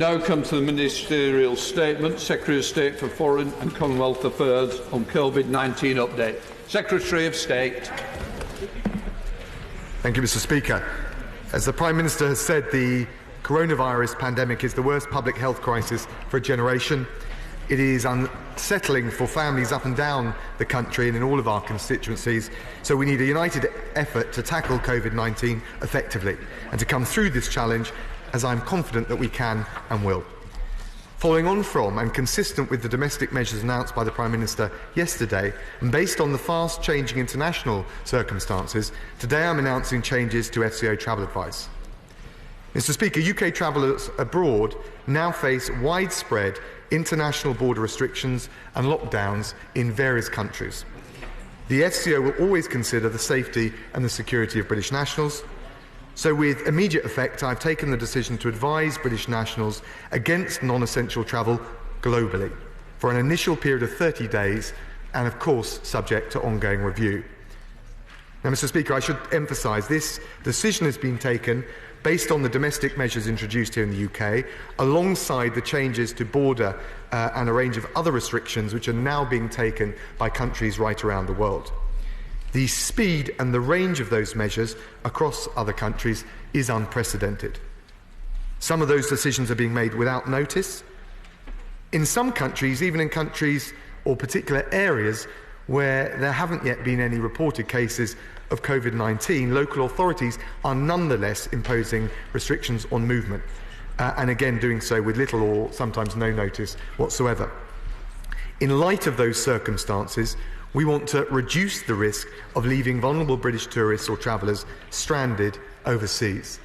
Now come to the ministerial statement. Secretary of State for Foreign and Commonwealth Affairs on COVID-19 update. Secretary of State. Thank you, Mr. Speaker. As the Prime Minister has said, the coronavirus pandemic is the worst public health crisis for a generation. It is unsettling for families up and down the country and in all of our constituencies, so we need a united effort to tackle COVID-19 effectively and to come through this challenge, as I'm confident that we can and will. Following on from and consistent with the domestic measures announced by the Prime Minister yesterday, and based on the fast-changing international circumstances, today I'm announcing changes to FCO travel advice. Mr. Speaker, UK travellers abroad now face widespread international border restrictions and lockdowns in various countries. The FCO will always consider the safety and the security of British nationals. So with immediate effect, I've taken the decision to advise British nationals against non-essential travel globally for an initial period of 30 days and, of course, subject to ongoing review. Now, Mr. Speaker, I should emphasise this decision has been taken based on the domestic measures introduced here in the UK, alongside the changes to border and a range of other restrictions which are now being taken by countries right around the world. The speed and the range of those measures across other countries is unprecedented. Some of those decisions are being made without notice. In some countries, even in countries or particular areas where there haven't yet been any reported cases of COVID-19, local authorities are nonetheless imposing restrictions on movement, and again doing so with little or sometimes no notice whatsoever. In light of those circumstances, we want to reduce the risk of leaving vulnerable British tourists or travellers stranded overseas.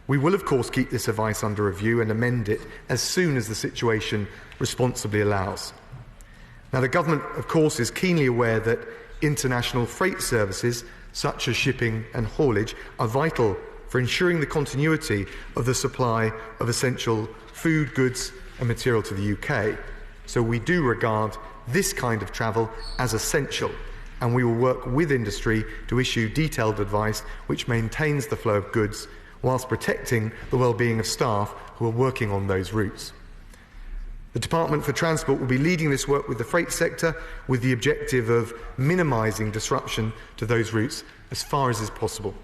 We will, of course, keep this advice under review and amend it as soon as the situation responsibly allows. Now, the Government, of course, is keenly aware that international freight services, such as shipping and haulage, are vital for ensuring the continuity of the supply of essential food, goods and material to the UK. So we do regard this kind of travel as essential, and we will work with industry to issue detailed advice which maintains the flow of goods whilst protecting the well-being of staff who are working on those routes. The Department for Transport will be leading this work with the freight sector with the objective of minimising disruption to those routes as far as is possible.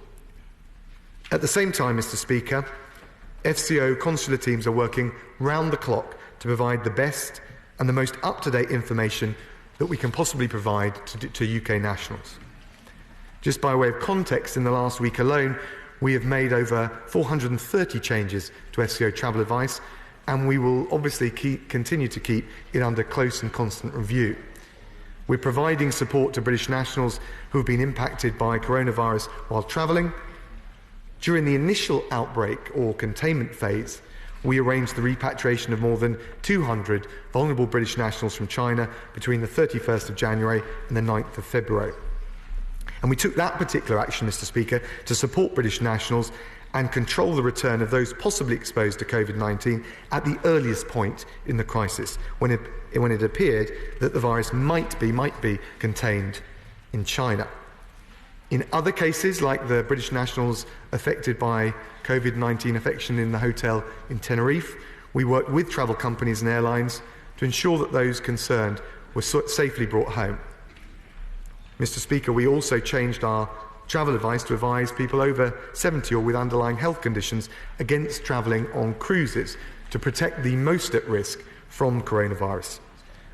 At the same time, Mr. Speaker, FCO consular teams are working round the clock to provide the best and the most up-to-date information that we can possibly provide to UK nationals. Just by way of context, in the last week alone, we have made over 430 changes to FCO travel advice, and we will obviously continue to keep it under close and constant review. We're providing support to British nationals who have been impacted by coronavirus while travelling. During the initial outbreak or containment phase, we arranged the repatriation of more than 200 vulnerable British nationals from China between the 31st of January and the 9th of February. And we took that particular action, Mr. Speaker, to support British nationals and control the return of those possibly exposed to COVID-19 at the earliest point in the crisis, when it appeared that the virus might be contained in China. In other cases, like the British nationals affected by COVID-19 infection in the hotel in Tenerife, we worked with travel companies and airlines to ensure that those concerned were safely brought home. Mr. Speaker, we also changed our travel advice to advise people over 70 or with underlying health conditions against travelling on cruises to protect the most at risk from coronavirus.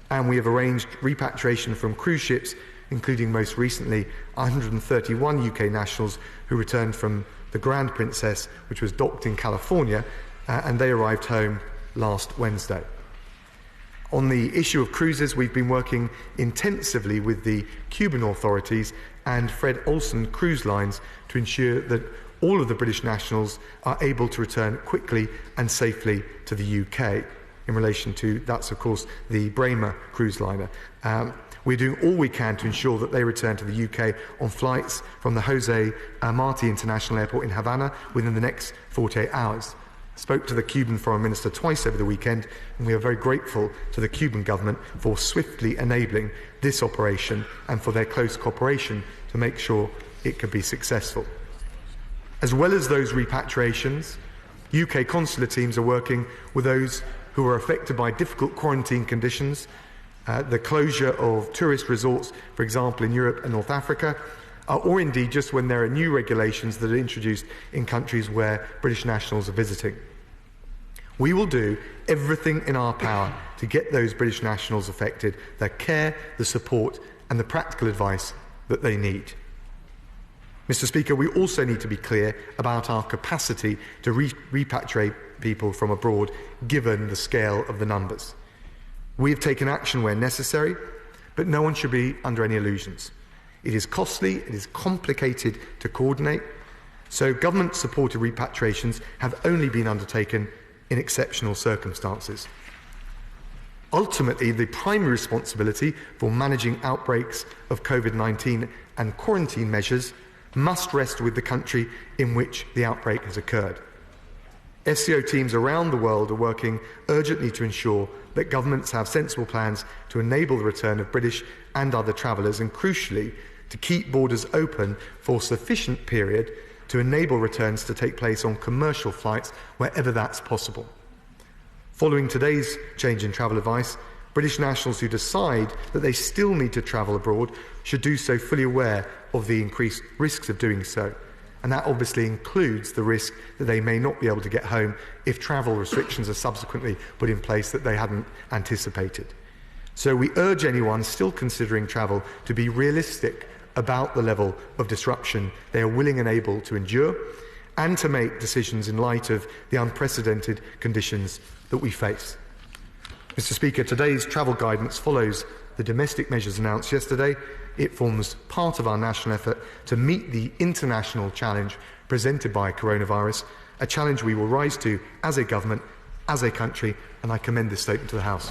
And we have arranged repatriation from cruise ships, including most recently 131 UK nationals who returned from the Grand Princess, which was docked in California, and they arrived home last Wednesday. On the issue of cruises, we've been working intensively with the Cuban authorities and Fred Olsen Cruise Lines to ensure that all of the British nationals are able to return quickly and safely to the UK. In relation to, that's of course the Bremer cruise liner. We're doing all we can to ensure that they return to the UK on flights from the Jose Marti International Airport in Havana within the next 48 hours. I spoke to the Cuban Foreign Minister twice over the weekend, and we are very grateful to the Cuban government for swiftly enabling this operation and for their close cooperation to make sure it could be successful. As well as those repatriations, UK consular teams are working with those who are affected by difficult quarantine conditions, the closure of tourist resorts, for example, in Europe and North Africa, or indeed just when there are new regulations that are introduced in countries where British nationals are visiting. We will do everything in our power to get those British nationals affected the care, the support and the practical advice that they need. Mr. Speaker, we also need to be clear about our capacity to repatriate people from abroad, given the scale of the numbers. We have taken action where necessary, but no one should be under any illusions. It is costly, it is complicated to coordinate, so government-supported repatriations have only been undertaken in exceptional circumstances. Ultimately, the primary responsibility for managing outbreaks of COVID-19 and quarantine measures must rest with the country in which the outbreak has occurred. SCO teams around the world are working urgently to ensure that governments have sensible plans to enable the return of British and other travellers, and crucially, to keep borders open for a sufficient period to enable returns to take place on commercial flights wherever that's possible. Following today's change in travel advice, British nationals who decide that they still need to travel abroad should do so fully aware of the increased risks of doing so. And that obviously includes the risk that they may not be able to get home if travel restrictions are subsequently put in place that they hadn't anticipated. So we urge anyone still considering travel to be realistic about the level of disruption they are willing and able to endure, and to make decisions in light of the unprecedented conditions that we face. Mr. Speaker, today's travel guidance follows the domestic measures announced yesterday. It forms part of our national effort to meet the international challenge presented by coronavirus, a challenge we will rise to as a government, as a country, and I commend this statement to the House.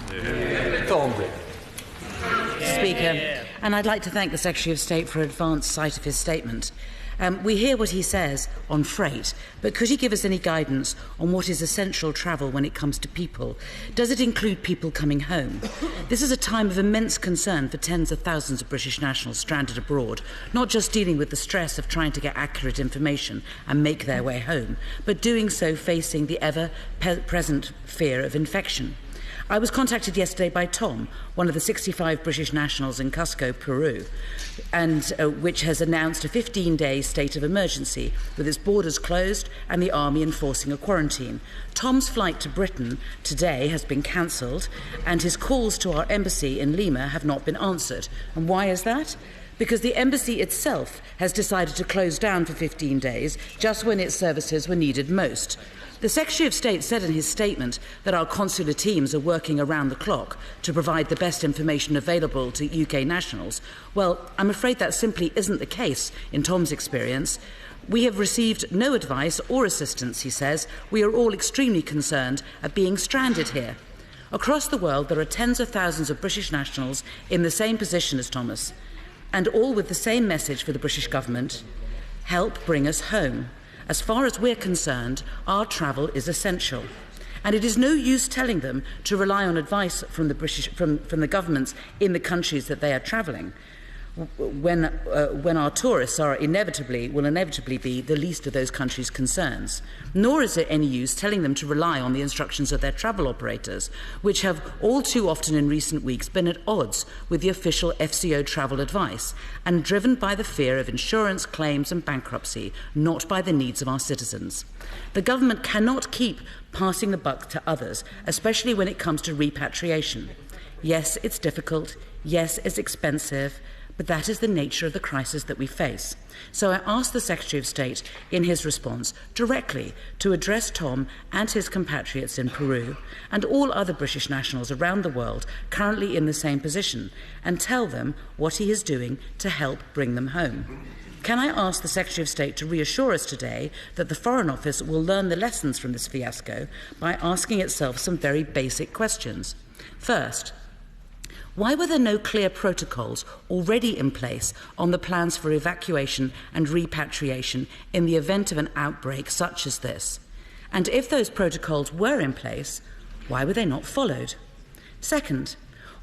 Speaker, and I'd like to thank the Secretary of State for advance sight of his statement. We hear what he says on freight, but could he give us any guidance on what is essential travel when it comes to people? Does it include people coming home? This is a time of immense concern for tens of thousands of British nationals stranded abroad, not just dealing with the stress of trying to get accurate information and make their way home, but doing so facing the ever-present fear of infection. I was contacted yesterday by Tom, one of the 65 British nationals in Cusco, Peru, and which has announced a 15-day state of emergency with its borders closed and the army enforcing a quarantine. Tom's flight to Britain today has been cancelled, and his calls to our embassy in Lima have not been answered. And why is that? Because the embassy itself has decided to close down for 15 days, just when its services were needed most. The Secretary of State said in his statement that our consular teams are working around the clock to provide the best information available to UK nationals. Well, I'm afraid that simply isn't the case in Tom's experience. We have received no advice or assistance, he says. We are all extremely concerned at being stranded here. Across the world, there are tens of thousands of British nationals in the same position as Thomas, and all with the same message for the British government: help bring us home. As far as we're concerned, our travel is essential. And it is no use telling them to rely on advice from the governments in the countries that they are travelling, when our tourists will inevitably be the least of those countries' concerns. Nor is it any use telling them to rely on the instructions of their travel operators, which have all too often in recent weeks been at odds with the official FCO travel advice and driven by the fear of insurance claims and bankruptcy, not by the needs of our citizens. The government cannot keep passing the buck to others, especially when it comes to repatriation. Yes, it's difficult. Yes, it's expensive. But that is the nature of the crisis that we face. So I ask the Secretary of State in his response directly to address Tom and his compatriots in Peru and all other British nationals around the world currently in the same position, and tell them what he is doing to help bring them home. Can I ask the Secretary of State to reassure us today that the Foreign Office will learn the lessons from this fiasco by asking itself some very basic questions? First, why were there no clear protocols already in place on the plans for evacuation and repatriation in the event of an outbreak such as this? And if those protocols were in place, why were they not followed? Second,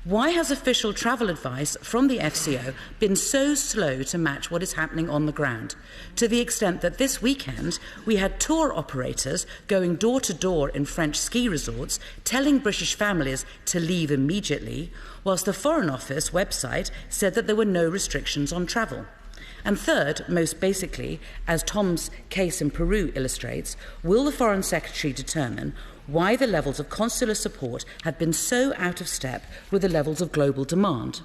Why has official travel advice from the FCO been so slow to match what is happening on the ground, to the extent that this weekend we had tour operators going door to door in French ski resorts telling British families to leave immediately, whilst the Foreign Office website said that there were no restrictions on travel? And third, most basically, as Tom's case in Peru illustrates, will the Foreign Secretary determine why the levels of consular support have been so out of step with the levels of global demand?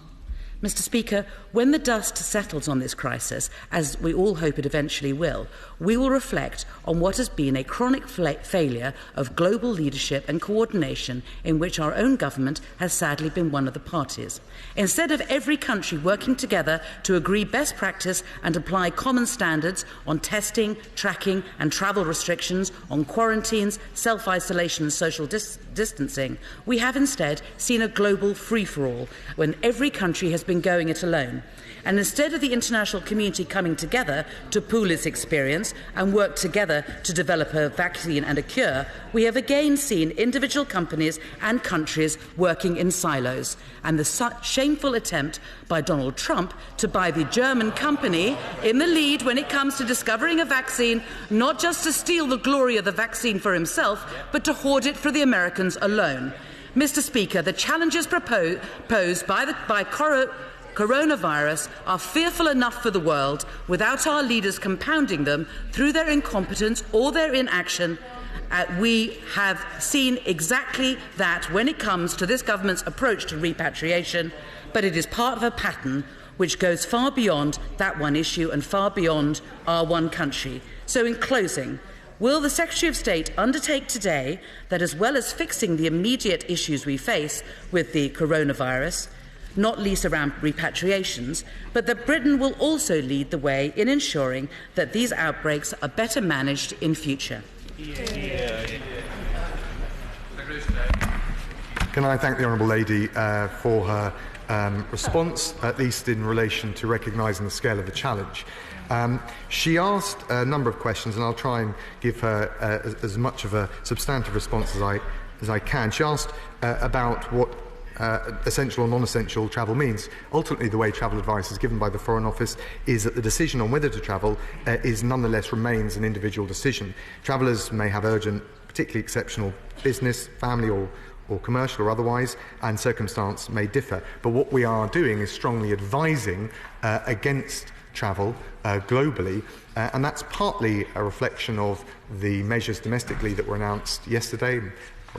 Mr. Speaker, when the dust settles on this crisis, as we all hope it eventually will, we will reflect on what has been a chronic failure of global leadership and coordination in which our own government has sadly been one of the parties. Instead of every country working together to agree best practice and apply common standards on testing, tracking and travel restrictions, on quarantines, self-isolation and social distancing, we have instead seen a global free-for-all when every country has been going it alone. And instead of the international community coming together to pool its experience and work together to develop a vaccine and a cure, we have again seen individual companies and countries working in silos. And the shameful attempt by Donald Trump to buy the German company in the lead when it comes to discovering a vaccine, not just to steal the glory of the vaccine for himself, but to hoard it for the Americans alone. Mr. Speaker, the challenges posed by coronavirus are fearful enough for the world without our leaders compounding them through their incompetence or their inaction. We have seen exactly that when it comes to this government's approach to repatriation, but it is part of a pattern which goes far beyond that one issue and far beyond our one country. So in closing, will the Secretary of State undertake today that, as well as fixing the immediate issues we face with the coronavirus, not least around repatriations, but that Britain will also lead the way in ensuring that these outbreaks are better managed in future? Can I thank the Honourable Lady for her response, at least in relation to recognising the scale of the challenge. She asked a number of questions, and I'll try and give her as much of a substantive response as I can. She asked about what essential or non-essential travel means. Ultimately, the way travel advice is given by the Foreign Office is that the decision on whether to travel is nonetheless remains an individual decision. Travellers may have urgent, particularly exceptional business, family or commercial or otherwise, and circumstance may differ. But what we are doing is strongly advising against travel globally, and that's partly a reflection of the measures domestically that were announced yesterday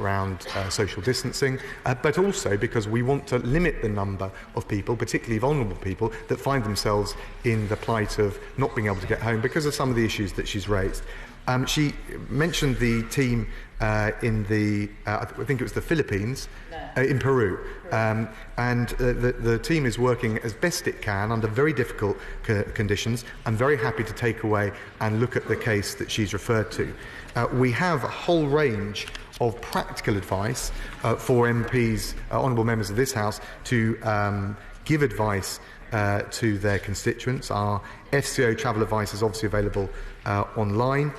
around social distancing, but also because we want to limit the number of people, particularly vulnerable people, that find themselves in the plight of not being able to get home because of some of the issues that she's raised. She mentioned the team in the, I think it was the Philippines, in Peru. And the team is working as best it can under very difficult conditions. I'm very happy to take away and look at the case that she's referred to. We have a whole range of practical advice for MPs, honourable members of this House, to give advice to their constituents. Our FCO travel advice is obviously available online.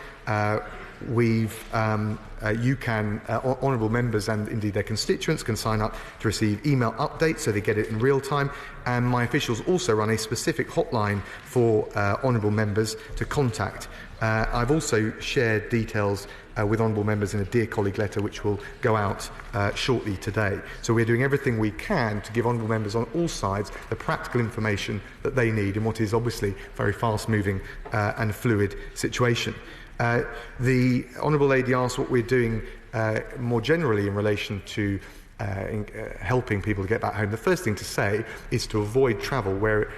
Honourable members and indeed their constituents can sign up to receive email updates so they get it in real time, and my officials also run a specific hotline for honourable members to contact. I've also shared details with honourable members in a Dear Colleague letter which will go out shortly today. So we're doing everything we can to give honourable members on all sides the practical information that they need in what is obviously a very fast-moving and fluid situation. The Honourable Lady asked what we're doing more generally in relation to helping people to get back home. The first thing to say is to avoid travel where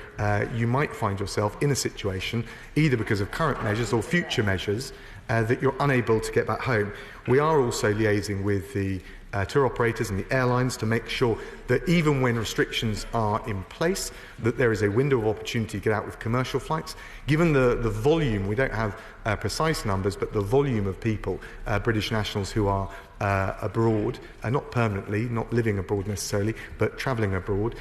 you might find yourself in a situation, either because of current measures or future measures, that you're unable to get back home. We are also liaising with the tour operators and the airlines to make sure that even when restrictions are in place, that there is a window of opportunity to get out with commercial flights. Given the volume, we don't have precise numbers, but the volume of people, British nationals who are abroad, not permanently, not living abroad necessarily, but travelling abroad,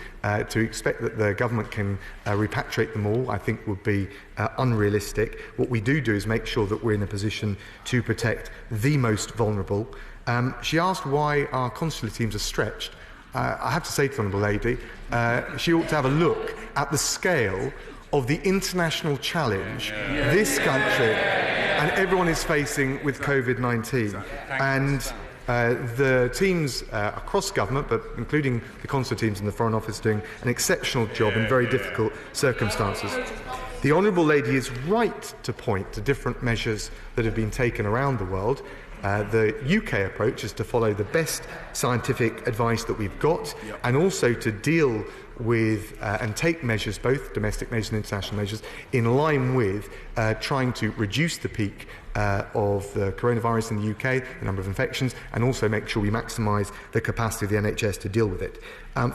to expect that the government can repatriate them all, I think would be unrealistic. What we do is make sure that we're in a position to protect the most vulnerable. She asked why our consular teams are stretched. I have to say to the Honourable Lady, she ought to have a look at the scale of the international challenge this country and everyone is facing with COVID-19. And the teams across government, but including the consular teams in the Foreign Office, doing an exceptional job in very difficult circumstances. The Honourable Lady is right to point to different measures that have been taken around the world. The UK approach is to follow the best scientific advice that we've got, and also to deal with and take measures, both domestic measures and international measures, in line with trying to reduce the peak of the coronavirus in the UK, the number of infections, and also make sure we maximise the capacity of the NHS to deal with it.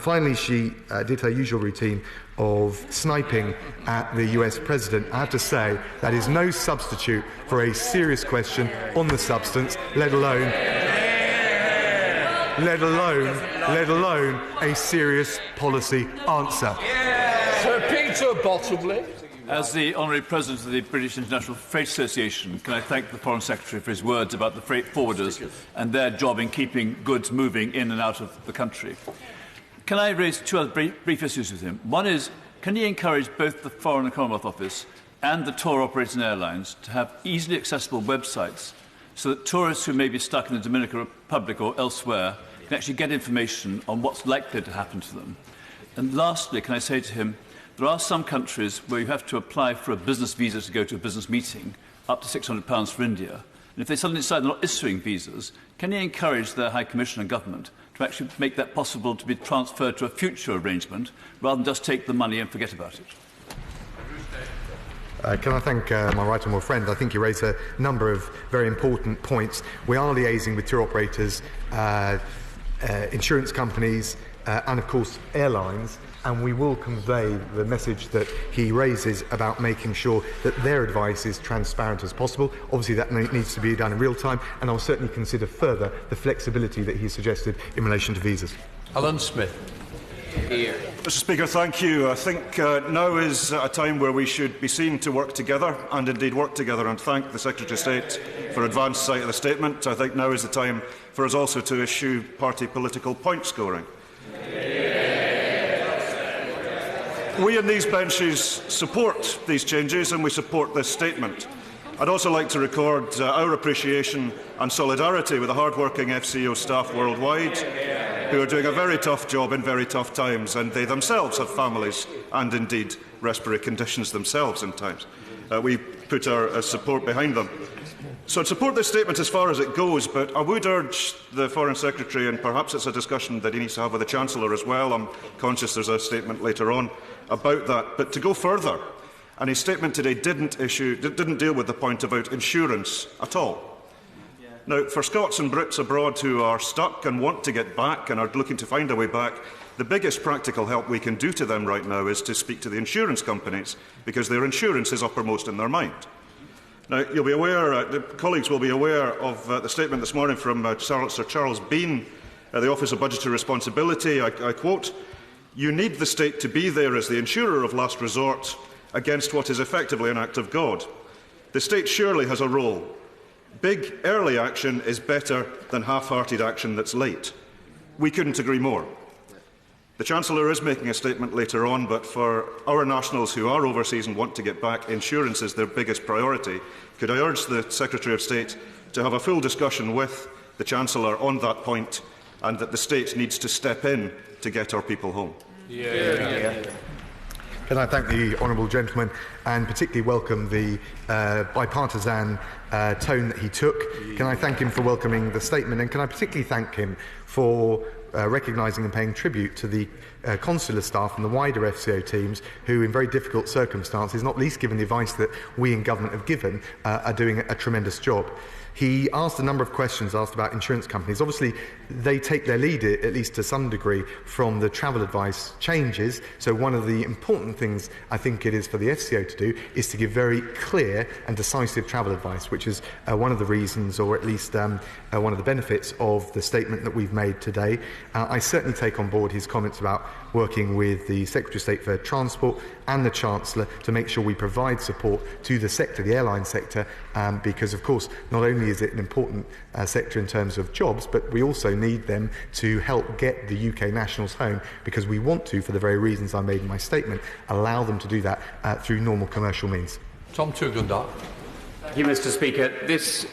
Finally, she did her usual routine of sniping at the US President. I have to say that is no substitute for a serious question on the substance, let alone a serious policy answer. Sir Peter Bottomley. As the Honorary President of the British International Freight Association, can I thank the Foreign Secretary for his words about the freight forwarders and their job in keeping goods moving in and out of the country. Can I raise two other brief issues with him? One is, can he encourage both the Foreign and Commonwealth Office and the tour operating airlines to have easily accessible websites so that tourists who may be stuck in the Dominican Republic or elsewhere can actually get information on what's likely to happen to them? And lastly, can I say to him, there are some countries where you have to apply for a business visa to go to a business meeting, up to £600 for India. And if they suddenly decide they're not issuing visas, can he encourage their High Commissioner and government to actually make that possible to be transferred to a future arrangement, rather than just take the money and forget about it? Can I thank my right honourable friend? I think you raised a number of very important points. We are liaising with tour operators, insurance companies, and of course airlines, and we will convey the message that he raises about making sure that their advice is transparent as possible. Obviously that needs to be done in real time, and I'll certainly consider further the flexibility that he suggested in relation to visas. Alan Smith. Here. Mr. Speaker, thank you. I think now is a time where we should be seen to work together, and indeed work together, and thank the Secretary of State for advance sight of the statement. I think now is the time for us also to issue party political point scoring. We in these benches support these changes and we support this statement. I'd also like to record our appreciation and solidarity with the hard-working FCO staff worldwide who are doing a very tough job in very tough times, and they themselves have families and indeed respiratory conditions themselves in times. We put our support behind them. So I'd support this statement as far as it goes, but I would urge the Foreign Secretary, and perhaps it's a discussion that he needs to have with the Chancellor as well, I'm conscious there's a statement later on about that, but to go further. And his statement today didn't deal with the point about insurance at all. Now, for Scots and Brits abroad who are stuck and want to get back and are looking to find a way back, the biggest practical help we can do to them right now is to speak to the insurance companies, because their insurance is uppermost in their mind. Now, you'll be aware, the colleagues will be aware of the statement this morning from Sir Charles Bean, the Office of Budgetary Responsibility. I quote, "You need the state to be there as the insurer of last resort against what is effectively an act of God. The state surely has a role. Big, early action is better than half-hearted action that's late." We couldn't agree more. The Chancellor is making a statement later on, but for our nationals who are overseas and want to get back, insurance is their biggest priority. Could I urge the Secretary of State to have a full discussion with the Chancellor on that point, and that the state needs to step in to get our people home? Can I thank the honourable gentleman and particularly welcome the bipartisan tone that he took. Can I thank him for welcoming the statement, and can I particularly thank him for recognising and paying tribute to the consular staff and the wider FCO teams who, in very difficult circumstances, not least given the advice that we in government have given, are doing a tremendous job. He asked a number of questions asked about insurance companies. Obviously, they take their lead, at least to some degree, from the travel advice changes. So one of the important things I think it is for the FCO to do is to give very clear and decisive travel advice, which which is one of the reasons, or at least one of the benefits of the statement that we've made today. I certainly take on board his comments about working with the Secretary of State for Transport and the Chancellor to make sure we provide support to the sector, the airline sector, because of course not only is it an important sector in terms of jobs, but we also need them to help get the UK nationals home, because we want to, for the very reasons I made in my statement, allow them to do that through normal commercial means. Tom Tugundar. Thank you, Mr. Speaker. This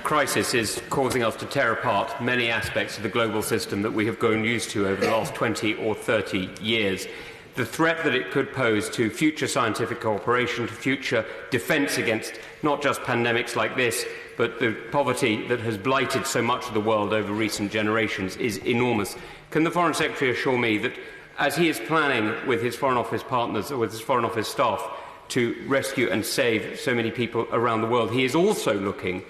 crisis is causing us to tear apart many aspects of the global system that we have grown used to over the last 20 or 30 years. The threat that it could pose to future scientific cooperation, to future defence against not just pandemics like this, but the poverty that has blighted so much of the world over recent generations is enormous. Can the Foreign Secretary assure me that, as he is planning with his Foreign Office partners, or with his Foreign Office staff, to rescue and save so many people around the world, he is also looking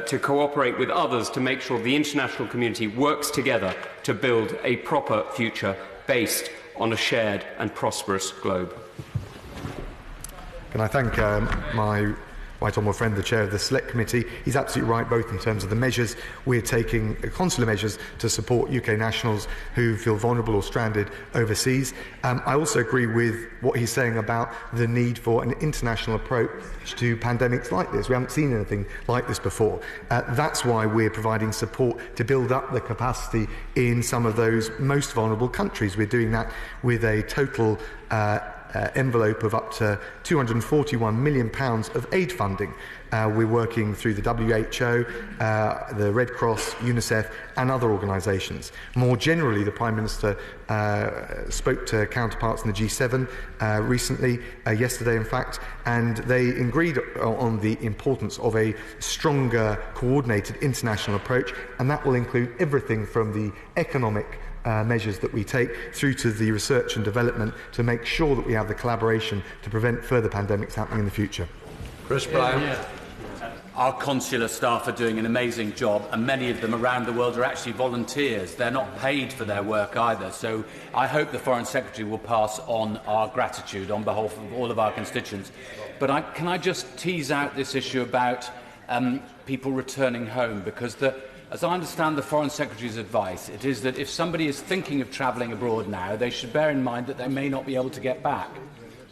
to cooperate with others to make sure the international community works together to build a proper future based on a shared and prosperous globe? Can I thank my right honourable friend, the chair of the Select Committee? He's absolutely right, both in terms of the measures we're taking, consular measures to support UK nationals who feel vulnerable or stranded overseas. I also agree with what he's saying about the need for an international approach to pandemics like this. We haven't seen anything like this before. That's why we're providing support to build up the capacity in some of those most vulnerable countries. We're doing that with a total envelope of up to £241 million of aid funding. We're working through the WHO, the Red Cross, UNICEF and other organisations. More generally, the Prime Minister spoke to counterparts in the G7 recently, yesterday in fact, and they agreed on the importance of a stronger, coordinated international approach, and that will include everything from the economic measures that we take through to the research and development to make sure that we have the collaboration to prevent further pandemics happening in the future. Chris Brown. Our consular staff are doing an amazing job, and many of them around the world are actually volunteers. They're not paid for their work either. So I hope the Foreign Secretary will pass on our gratitude on behalf of all of our constituents. But can I just tease out this issue about people returning home? Because as I understand the Foreign Secretary's advice, it is that if somebody is thinking of travelling abroad now, they should bear in mind that they may not be able to get back.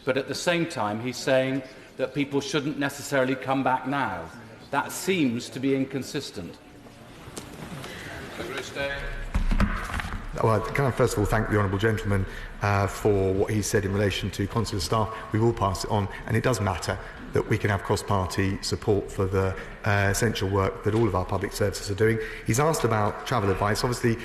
But at the same time, he's saying that people shouldn't necessarily come back now. That seems to be inconsistent. Well, can I first of all thank the honourable gentleman for what he said in relation to consular staff. We will pass it on, and it does matter that we can have cross-party support for the essential work that all of our public services are doing. He's asked about travel advice. Obviously,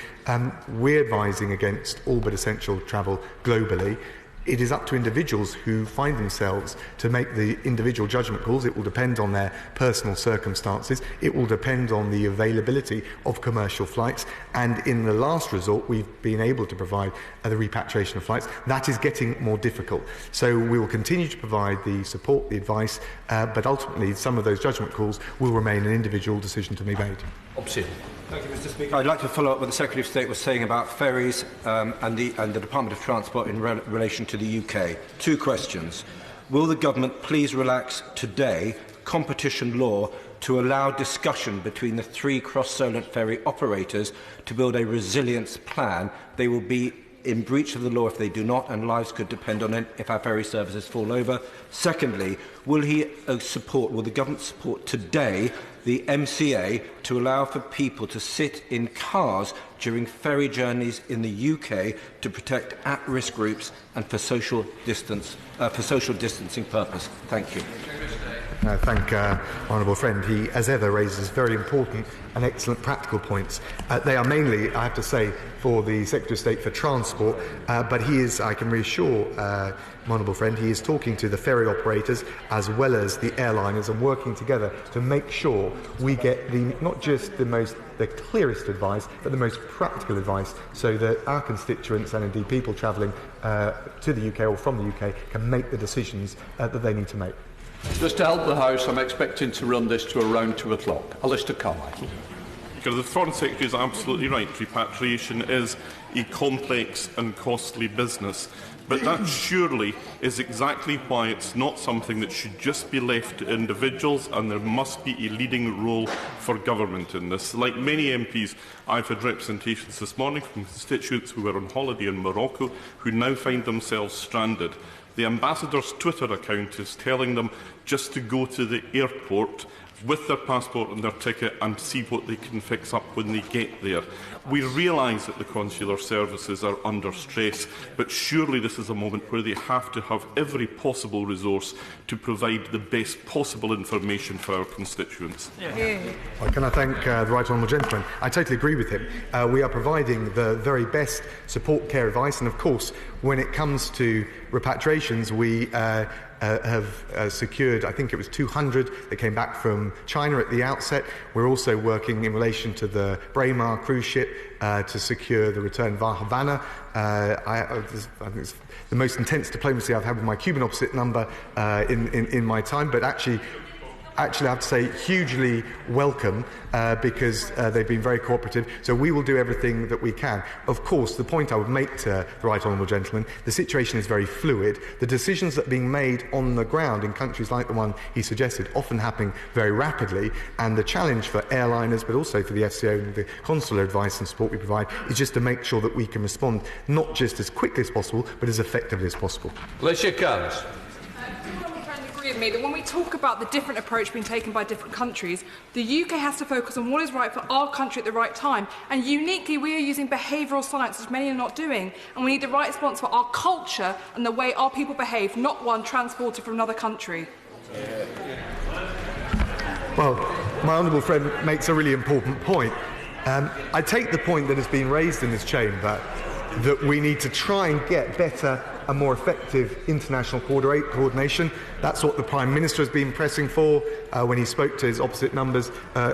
we're advising against all but essential travel globally. It is up to individuals who find themselves to make the individual judgment calls. It will depend on their personal circumstances. It will depend on the availability of commercial flights. And in the last resort, we've been able to provide the repatriation of flights. That is getting more difficult. So we will continue to provide the support, the advice, but ultimately some of those judgment calls will remain an individual decision to be made. Thank you, Mr. Speaker. I'd like to follow up what the Secretary of State was saying about ferries and the Department of Transport in relation to the UK. Two questions. Will the government please relax today competition law to allow discussion between the three cross-Solent ferry operators to build a resilience plan? They will be in breach of the law if they do not, and lives could depend on it if our ferry services fall over. Secondly, will the government support today the MCA to allow for people to sit in cars during ferry journeys in the UK to protect at-risk groups and for social distancing purpose? Thank you. I thank honourable friend. He, as ever, raises very important and excellent practical points. They are mainly, I have to say, for the Secretary of State for Transport, but he is, I can reassure honourable friend, he is talking to the ferry operators as well as the airliners and working together to make sure we get not just the clearest advice, but the most practical advice, so that our constituents and indeed people travelling to the UK or from the UK can make the decisions that they need to make. Just to help the House, I'm expecting to run this to around 2 o'clock. Alistair Carmichael. The Foreign Secretary is absolutely right. Repatriation is a complex and costly business. But that surely is exactly why it's not something that should just be left to individuals, and there must be a leading role for government in this. Like many MPs, I've had representations this morning from constituents who were on holiday in Morocco who now find themselves stranded. The ambassador's Twitter account is telling them just to go to the airport with their passport and their ticket and see what they can fix up when they get there. We realise that the consular services are under stress, but surely this is a moment where they have to have every possible resource to provide the best possible information for our constituents. Well, can I thank the Right Honourable Gentleman? I totally agree with him. We are providing the very best support, care, advice, and of course, when it comes to repatriations, we have secured, I think it was 200 that came back from China at the outset. We're also working in relation to the Braemar cruise ship to secure the return via Havana. I think it's the most intense diplomacy I've had with my Cuban opposite number in my time, but actually I have to say hugely welcome because they've been very cooperative. So we will do everything that we can. Of course, the point I would make to the Right Honourable Gentleman, the situation is very fluid. The decisions that are being made on the ground in countries like the one he suggested often happening very rapidly, and the challenge for airliners but also for the FCO and the consular advice and support we provide is just to make sure that we can respond not just as quickly as possible but as effectively as possible. Alicia Cairns. With me that when we talk about the different approach being taken by different countries, the UK has to focus on what is right for our country at the right time. And uniquely, we are using behavioural science, which many are not doing. And we need the right response for our culture and the way our people behave, not one transported from another country. Well, my honourable friend makes a really important point. I take the point that has been raised in this chamber that we need to try and get better and more effective international coordination. That's what the Prime Minister has been pressing for when he spoke to his opposite numbers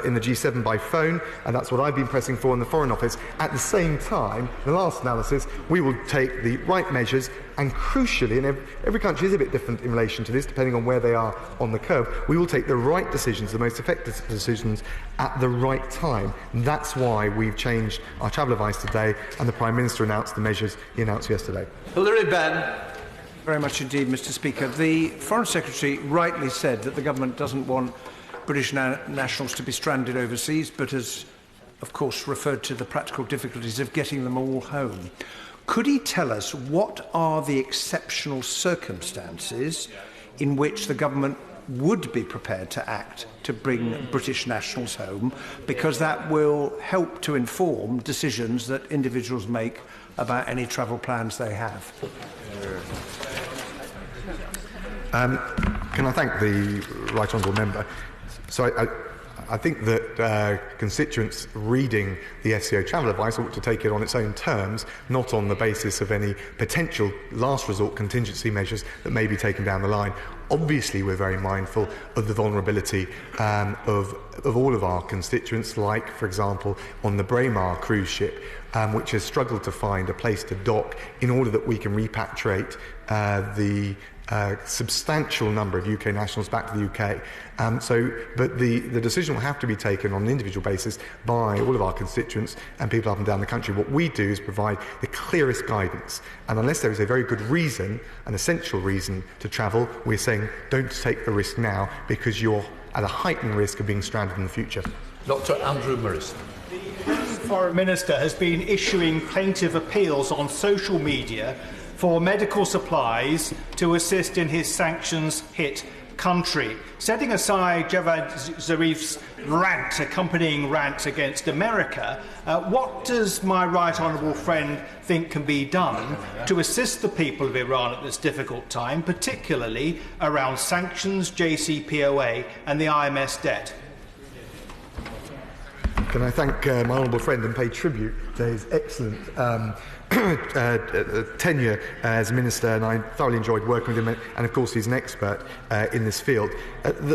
in the G7 by phone, and that's what I've been pressing for in the Foreign Office. At the same time, in the last analysis, we will take the right measures, and crucially, and every country is a bit different in relation to this, depending on where they are on the curve, we will take the right decisions, the most effective decisions, at the right time. That's why we've changed our travel advice today, and the Prime Minister announced the measures he announced yesterday. Hilary Benn. Very much indeed, Mr. Speaker. The Foreign Secretary rightly said that the government doesn't want British nationals to be stranded overseas, but has, of course, referred to the practical difficulties of getting them all home. Could he tell us what are the exceptional circumstances in which the government would be prepared to act to bring British nationals home, because that will help to inform decisions that individuals make about any travel plans they have? Can I thank the Right Honourable Member? So I think that constituents reading the FCO travel advice ought to take it on its own terms, not on the basis of any potential last resort contingency measures that may be taken down the line. Obviously, we're very mindful of the vulnerability of all of our constituents, like, for example, on the Braemar cruise ship, which has struggled to find a place to dock in order that we can repatriate the substantial number of UK nationals back to the UK. But the decision will have to be taken on an individual basis by all of our constituents and people up and down the country. What we do is provide the clearest guidance, and unless there is a very good reason, an essential reason to travel, we're saying don't take the risk now because you're at a heightened risk of being stranded in the future. Dr. Andrew Morrison. The Foreign Minister has been issuing plaintive appeals on social media for medical supplies to assist in his sanctions-hit country. Setting aside Javad Zarif's accompanying rant against America, what does my right honourable friend think can be done to assist the people of Iran at this difficult time, particularly around sanctions, JCPOA and the IMS debt? Can I thank my honourable friend and pay tribute to his excellent tenure as Minister, and I thoroughly enjoyed working with him, and of course he's an expert in this field.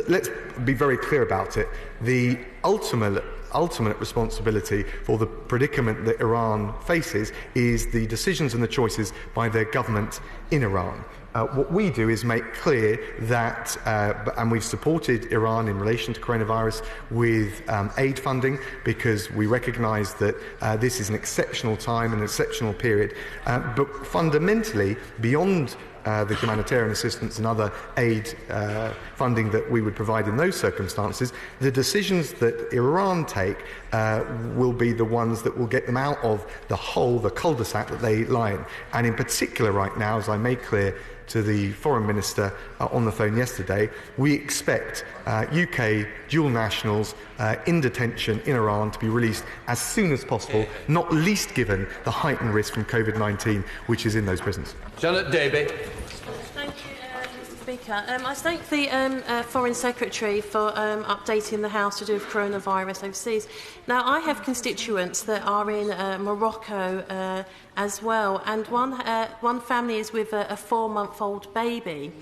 Let's be very clear about it. The ultimate ultimate responsibility for the predicament that Iran faces is the decisions and the choices by their government in Iran. What we do is make clear that, and we've supported Iran in relation to coronavirus with aid funding, because we recognise that this is an exceptional time, an exceptional period. But fundamentally, beyond the humanitarian assistance and other aid funding that we would provide in those circumstances, the decisions that Iran take will be the ones that will get them out of the hole, the cul-de-sac that they lie in. And in particular right now, as I made clear to the Foreign Minister on the phone yesterday, we expect UK dual nationals in detention in Iran to be released as soon as possible, not least given the heightened risk from COVID-19 which is in those prisons. Janet Davey. Thank you, Mr Speaker. I thank the Foreign Secretary for updating the House to do with coronavirus overseas. Now, I have constituents that are in Morocco as well, and one family is with a 4-month-old baby.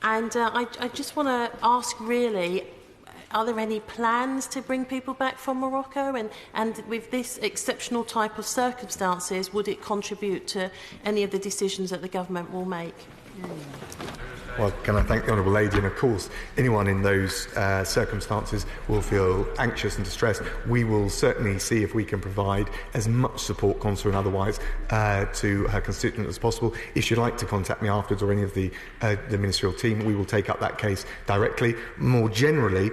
And I just want to ask, really, are there any plans to bring people back from Morocco? And with this exceptional type of circumstances, would it contribute to any of the decisions that the government will make? Well, can I thank the Honourable Lady? And of course, anyone in those circumstances will feel anxious and distressed. We will certainly see if we can provide as much support, consular and otherwise, to her constituent as possible. If she'd like to contact me afterwards, or any of the ministerial team, we will take up that case directly. More generally,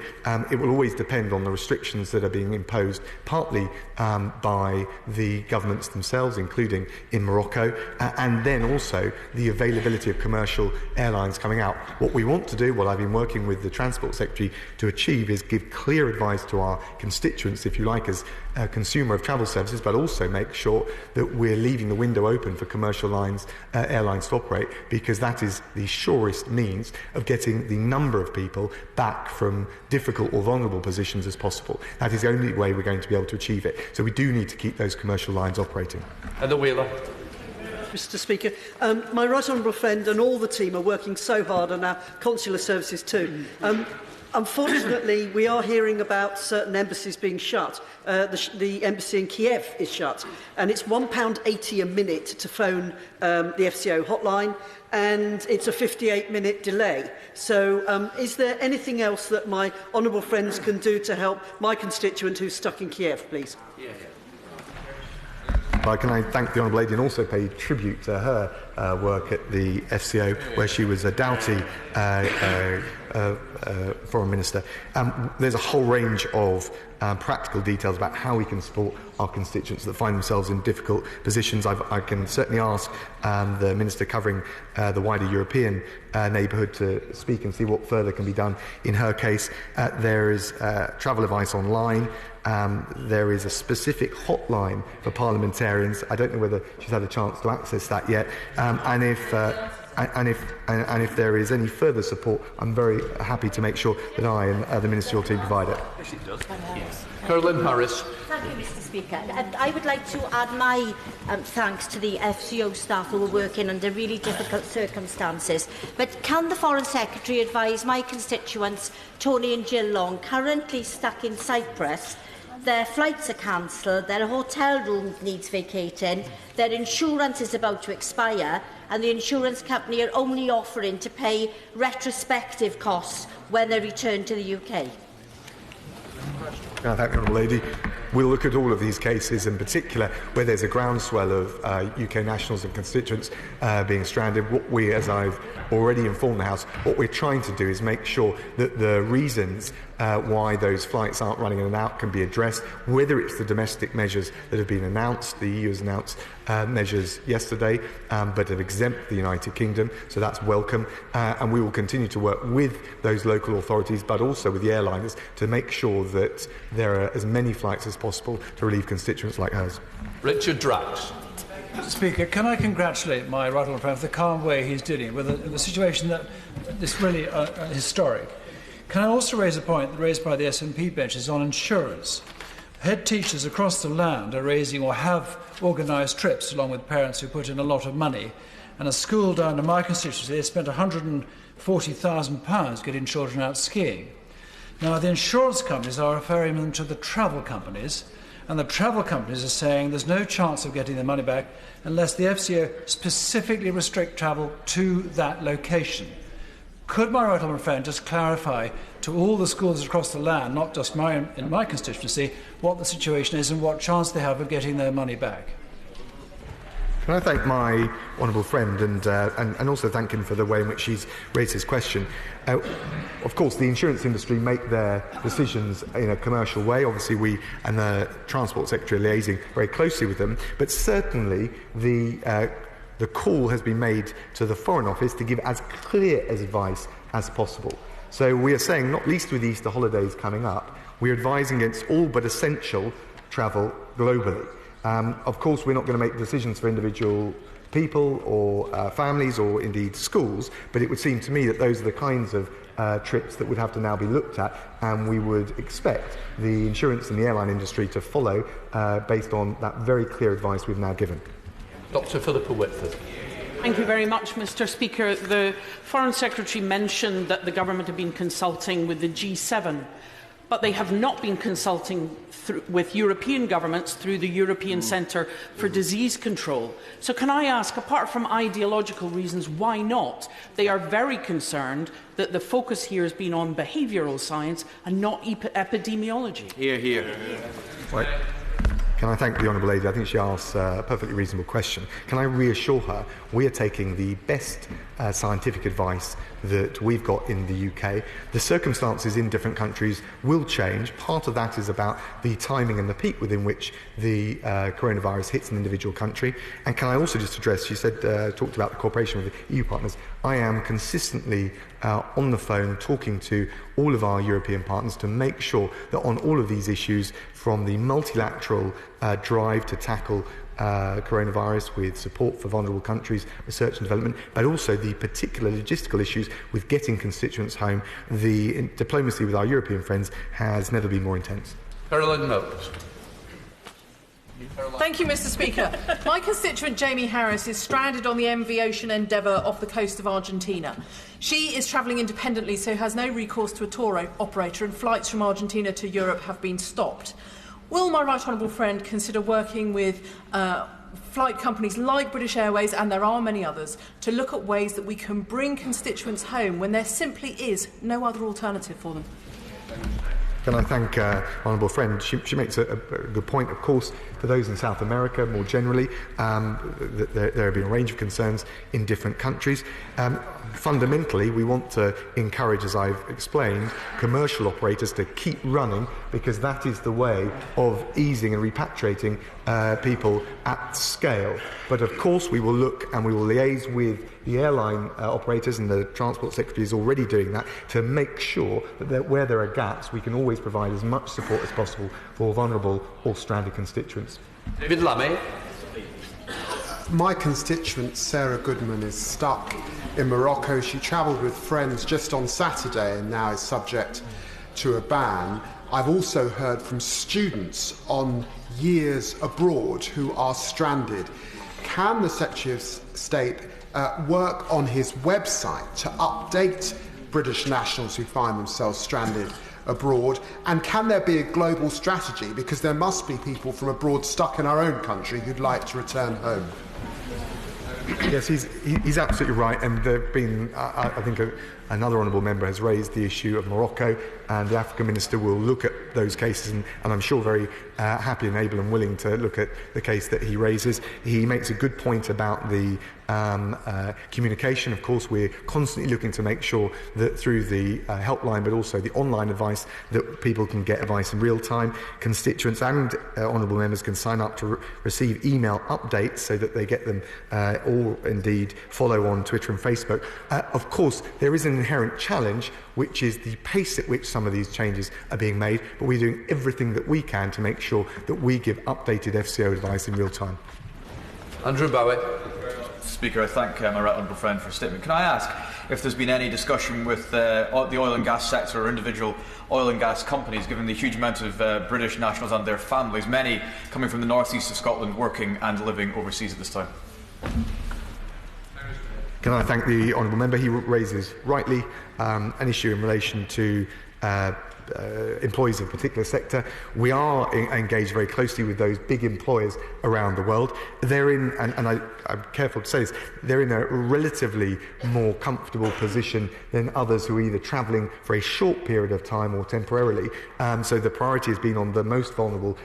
it will always depend on the restrictions that are being imposed, partly by the governments themselves, including in Morocco, and then also the availability of commercial airlines coming out. What we want to do, what I've been working with the Transport Secretary to achieve, is give clear advice to our constituents, if you like, as a consumer of travel services, but also make sure that we're leaving the window open for commercial airlines to operate, because that is the surest means of getting the number of people back from difficult or vulnerable positions as possible. That is the only way we're going to be able to achieve it. So we do need to keep those commercial lines operating. Heather Wheeler. Mr Speaker, my right honourable friend and all the team are working so hard on our consular services too. Unfortunately, we are hearing about certain embassies being shut. The embassy in Kiev is shut, and it's £1.80 a minute to phone the FCO hotline, and it's a 58-minute delay. So is there anything else that my honourable friends can do to help my constituent who's stuck in Kiev, please? Can I thank the Honourable Lady and also pay tribute to her work at the FCO, where she was a doughty Foreign Minister. There's a whole range of practical details about how we can support our constituents that find themselves in difficult positions. I can certainly ask the Minister covering the wider European neighbourhood to speak and see what further can be done in her case. There is travel advice online. There is a specific hotline for parliamentarians. I don't know whether she's had a chance to access that yet. And if there is any further support, I'm very happy to make sure that I and the ministerial team provide it. Yes, it does. Caroline Harris. Thank you, Mr Speaker. I would like to add my thanks to the FCO staff who are working under really difficult circumstances. But can the Foreign Secretary advise my constituents, Tony and Jill Long, currently stuck in Cyprus? Their flights are cancelled, their hotel room needs vacating, their insurance is about to expire, and the insurance company are only offering to pay retrospective costs when they return to the UK. Thank you, Honourable Lady. We'll look at all of these cases, in particular where there's a groundswell of UK nationals and constituents being stranded. What we, as I've already informed the House, what we're trying to do is make sure that the reasons why those flights aren't running in and out can be addressed, whether it's the domestic measures that have been announced. The EU has announced measures yesterday, but have exempt the United Kingdom, so that's welcome. And we will continue to work with those local authorities, but also with the airliners, to make sure that there are as many flights as possible to relieve constituents like hers. Richard Drax. Mr Speaker, can I congratulate my right honourable friend for the calm way he's dealing with a situation that is really historic. Can I also raise a point raised by the SNP benches on insurance? Head teachers across the land are raising or have organised trips along with parents who put in a lot of money. And a school down in my constituency, they spent £140,000 getting children out skiing. Now, the insurance companies are referring them to the travel companies, and the travel companies are saying there's no chance of getting their money back unless the FCO specifically restrict travel to that location. Could my right honourable friend just clarify to all the schools across the land, not just in my constituency, what the situation is and what chance they have of getting their money back? Can I thank my honourable friend and also thank him for the way in which he's raised his question. Of course, the insurance industry make their decisions in a commercial way. Obviously, we and the Transport Secretary are liaising very closely with them, but certainly the call has been made to the Foreign Office to give as clear advice as possible. So we are saying, not least with the Easter holidays coming up, we're advising against all but essential travel globally. Of course, we're not going to make decisions for individual people or families or indeed schools, but it would seem to me that those are the kinds of trips that would have to now be looked at, and we would expect the insurance and the airline industry to follow based on that very clear advice we've now given. Dr Philippa Whitford. Thank you very much, Mr Speaker. The Foreign Secretary mentioned that the government have been consulting with the G7, but they have not been consulting with European governments through the European Centre for Disease Control. So can I ask, apart from ideological reasons, why not? They are very concerned that the focus here has been on behavioural science and not epidemiology. Hear, hear. Right. Can I thank the Honourable Lady? I think she asked a perfectly reasonable question. Can I reassure her we are taking the best scientific advice that we've got in the UK. The circumstances in different countries will change. Part of that is about the timing and the peak within which the coronavirus hits an individual country. And can I also just address, she said, talked about the cooperation with the EU partners. I am consistently on the phone talking to all of our European partners to make sure that on all of these issues, from the multilateral drive to tackle coronavirus with support for vulnerable countries, research and development, but also the particular logistical issues with getting constituents home, the diplomacy with our European friends has never been more intense. Caroline Knowles. Thank you, Mr Speaker. My constituent Jamie Harris is stranded on the MV Ocean Endeavour off the coast of Argentina. She is travelling independently, so has no recourse to a tour operator, and flights from Argentina to Europe have been stopped. Will my right honourable friend consider working with flight companies like British Airways, and there are many others, to look at ways that we can bring constituents home when there simply is no other alternative for them? Can I thank honourable friend? She makes a good point. Of course, for those in South America more generally, there have been a range of concerns in different countries. Fundamentally, we want to encourage, as I've explained, commercial operators to keep running, because that is the way of easing and repatriating people at scale. But of course, we will look and we will liaise with the airline operators, and the Transport Secretary is already doing that, to make sure that where there are gaps, we can always provide as much support as possible for vulnerable or stranded constituents. David Lammy. My constituent, Sarah Goodman, is stuck in Morocco. She travelled with friends just on Saturday and now is subject to a ban. I've also heard from students on years abroad who are stranded. Can the Secretary of State work on his website to update British nationals who find themselves stranded abroad? And can there be a global strategy? Because there must be people from abroad stuck in our own country who'd like to return home. Yes, he's absolutely right, and there have been, I think, another honourable member has raised the issue of Morocco, and the African Minister will look at those cases, and I'm sure very happy and able and willing to look at the case that he raises. He makes a good point about the communication. Of course, we're constantly looking to make sure that through the helpline, but also the online advice, that people can get advice in real time. Constituents and honourable members can sign up to receive email updates so that they get them, or indeed follow on Twitter and Facebook. Of course, there is an inherent challenge, which is the pace at which some of these changes are being made, but we're doing everything that we can to make sure that we give updated FCO advice in real time. Andrew Bowie. Speaker, I thank my right honourable friend for a statement. Can I ask if there's been any discussion with the oil and gas sector or individual oil and gas companies, given the huge amount of British nationals and their families, many coming from the north east of Scotland, working and living overseas at this time? Can I thank the honourable member? He raises rightly an issue in relation to employees of a particular sector. We are engaged very closely with those big employers around the world. They're in, and I'm careful to say this, they're in a relatively more comfortable position than others who are either travelling for a short period of time or temporarily. So the priority has been on the most vulnerable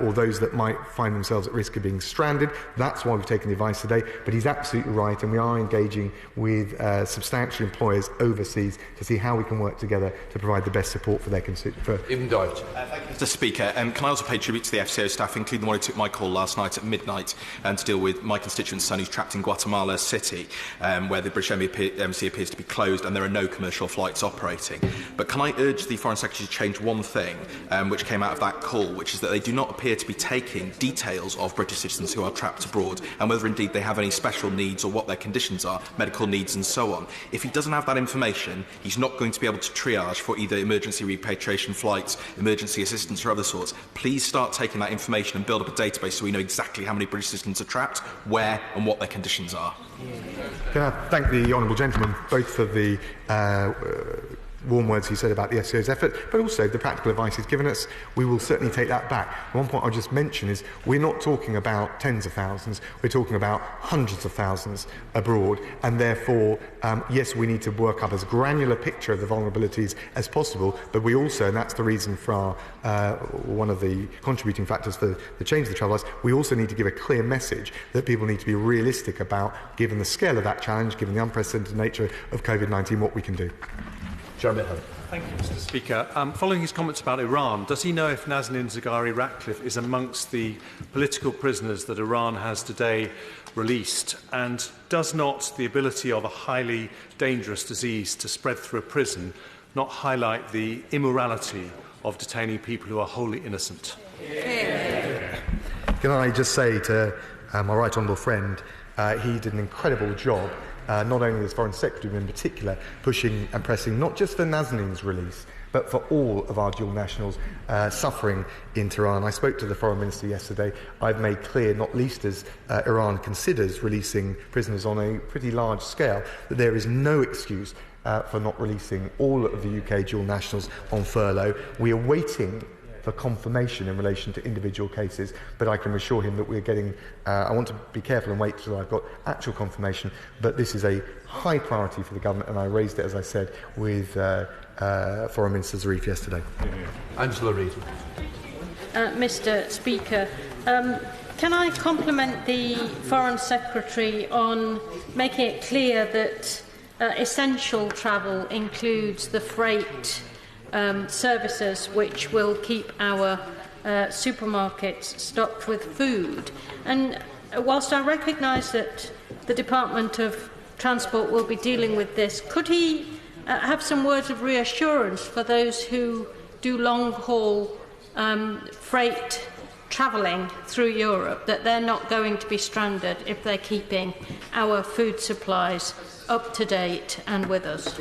or those that might find themselves at risk of being stranded. That's why we've taken the advice today. But he's absolutely right, and we are engaging with substantial employers overseas to see how we can work together to provide the best support for their constituents. Thank you, Mr. Speaker. Can I also pay tribute to the FCO staff, including the one who took my call last night at midnight to deal with my constituent's son who's trapped in Guatemala City, where the British embassy appears to be closed and there are no commercial flights operating. But can I urge the Foreign Secretary to change one thing which came out of that call, which is that they do not appear to be taking details of British citizens who are trapped abroad and whether indeed they have any special needs or what their conditions are, medical needs and so on. If he doesn't have that information, he's not going to be able to triage for either emergency repatriation flights, emergency assistance or other sorts. Please start taking that information and build up a database so we know exactly how many British citizens are trapped, where and what their conditions are. Can I thank the honourable gentleman both for the warm words he said about the FCO's effort, but also the practical advice he's given us. We will certainly take that back. One point I'll just mention is we're not talking about tens of thousands, we're talking about hundreds of thousands abroad, and therefore, yes, we need to work up as granular a picture of the vulnerabilities as possible, but we also, and that's the reason for our, one of the contributing factors for the change of the travel laws, we also need to give a clear message that people need to be realistic about, given the scale of that challenge, given the unprecedented nature of COVID-19, what we can do. Thank you, Mr. Speaker. Following his comments about Iran, does he know if Nazanin Zaghari Ratcliffe is amongst the political prisoners that Iran has today released? And does not the ability of a highly dangerous disease to spread through a prison not highlight the immorality of detaining people who are wholly innocent? Can I just say to my right honourable friend, he did an incredible job, not only as Foreign Secretary, but in particular pushing and pressing not just for Nazanin's release, but for all of our dual nationals suffering in Tehran. I spoke to the Foreign Minister yesterday. I've made clear, not least as Iran considers releasing prisoners on a pretty large scale, that there is no excuse for not releasing all of the UK dual nationals on furlough. We are waiting for confirmation in relation to individual cases, but I can assure him that we're getting, I want to be careful and wait till I've got actual confirmation, but this is a high priority for the government, and I raised it, as I said, with Foreign Minister Zarif yesterday. Angela Reid. Mr. Speaker, can I compliment the Foreign Secretary on making it clear that essential travel includes the freight services which will keep our supermarkets stocked with food. And whilst I recognise that the Department of Transport will be dealing with this, could he have some words of reassurance for those who do long-haul freight travelling through Europe, that they're not going to be stranded if they're keeping our food supplies up to date and with us?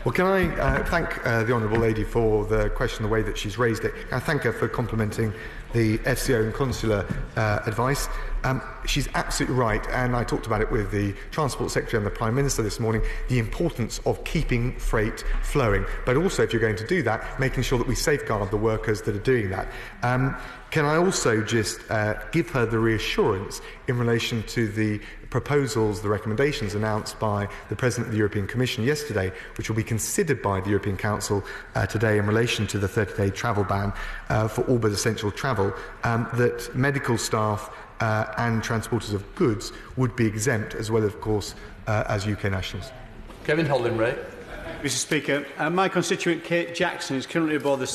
Well, can I thank the Honourable Lady for the question, the way that she's raised it. Can I thank her for complimenting the FCO and consular advice. She's absolutely right, and I talked about it with the Transport Secretary and the Prime Minister this morning, the importance of keeping freight flowing, but also, if you're going to do that, making sure that we safeguard the workers that are doing that. Can I also just give her the reassurance in relation to the proposals, the recommendations announced by the President of the European Commission yesterday, which will be considered by the European Council today in relation to the 30-day travel ban for all but essential travel, that medical staff and transporters of goods would be exempt, as well, of course, as UK nationals. Kevin Holding-Ray. Mr. Speaker, my constituent Kate Jackson is currently aboard the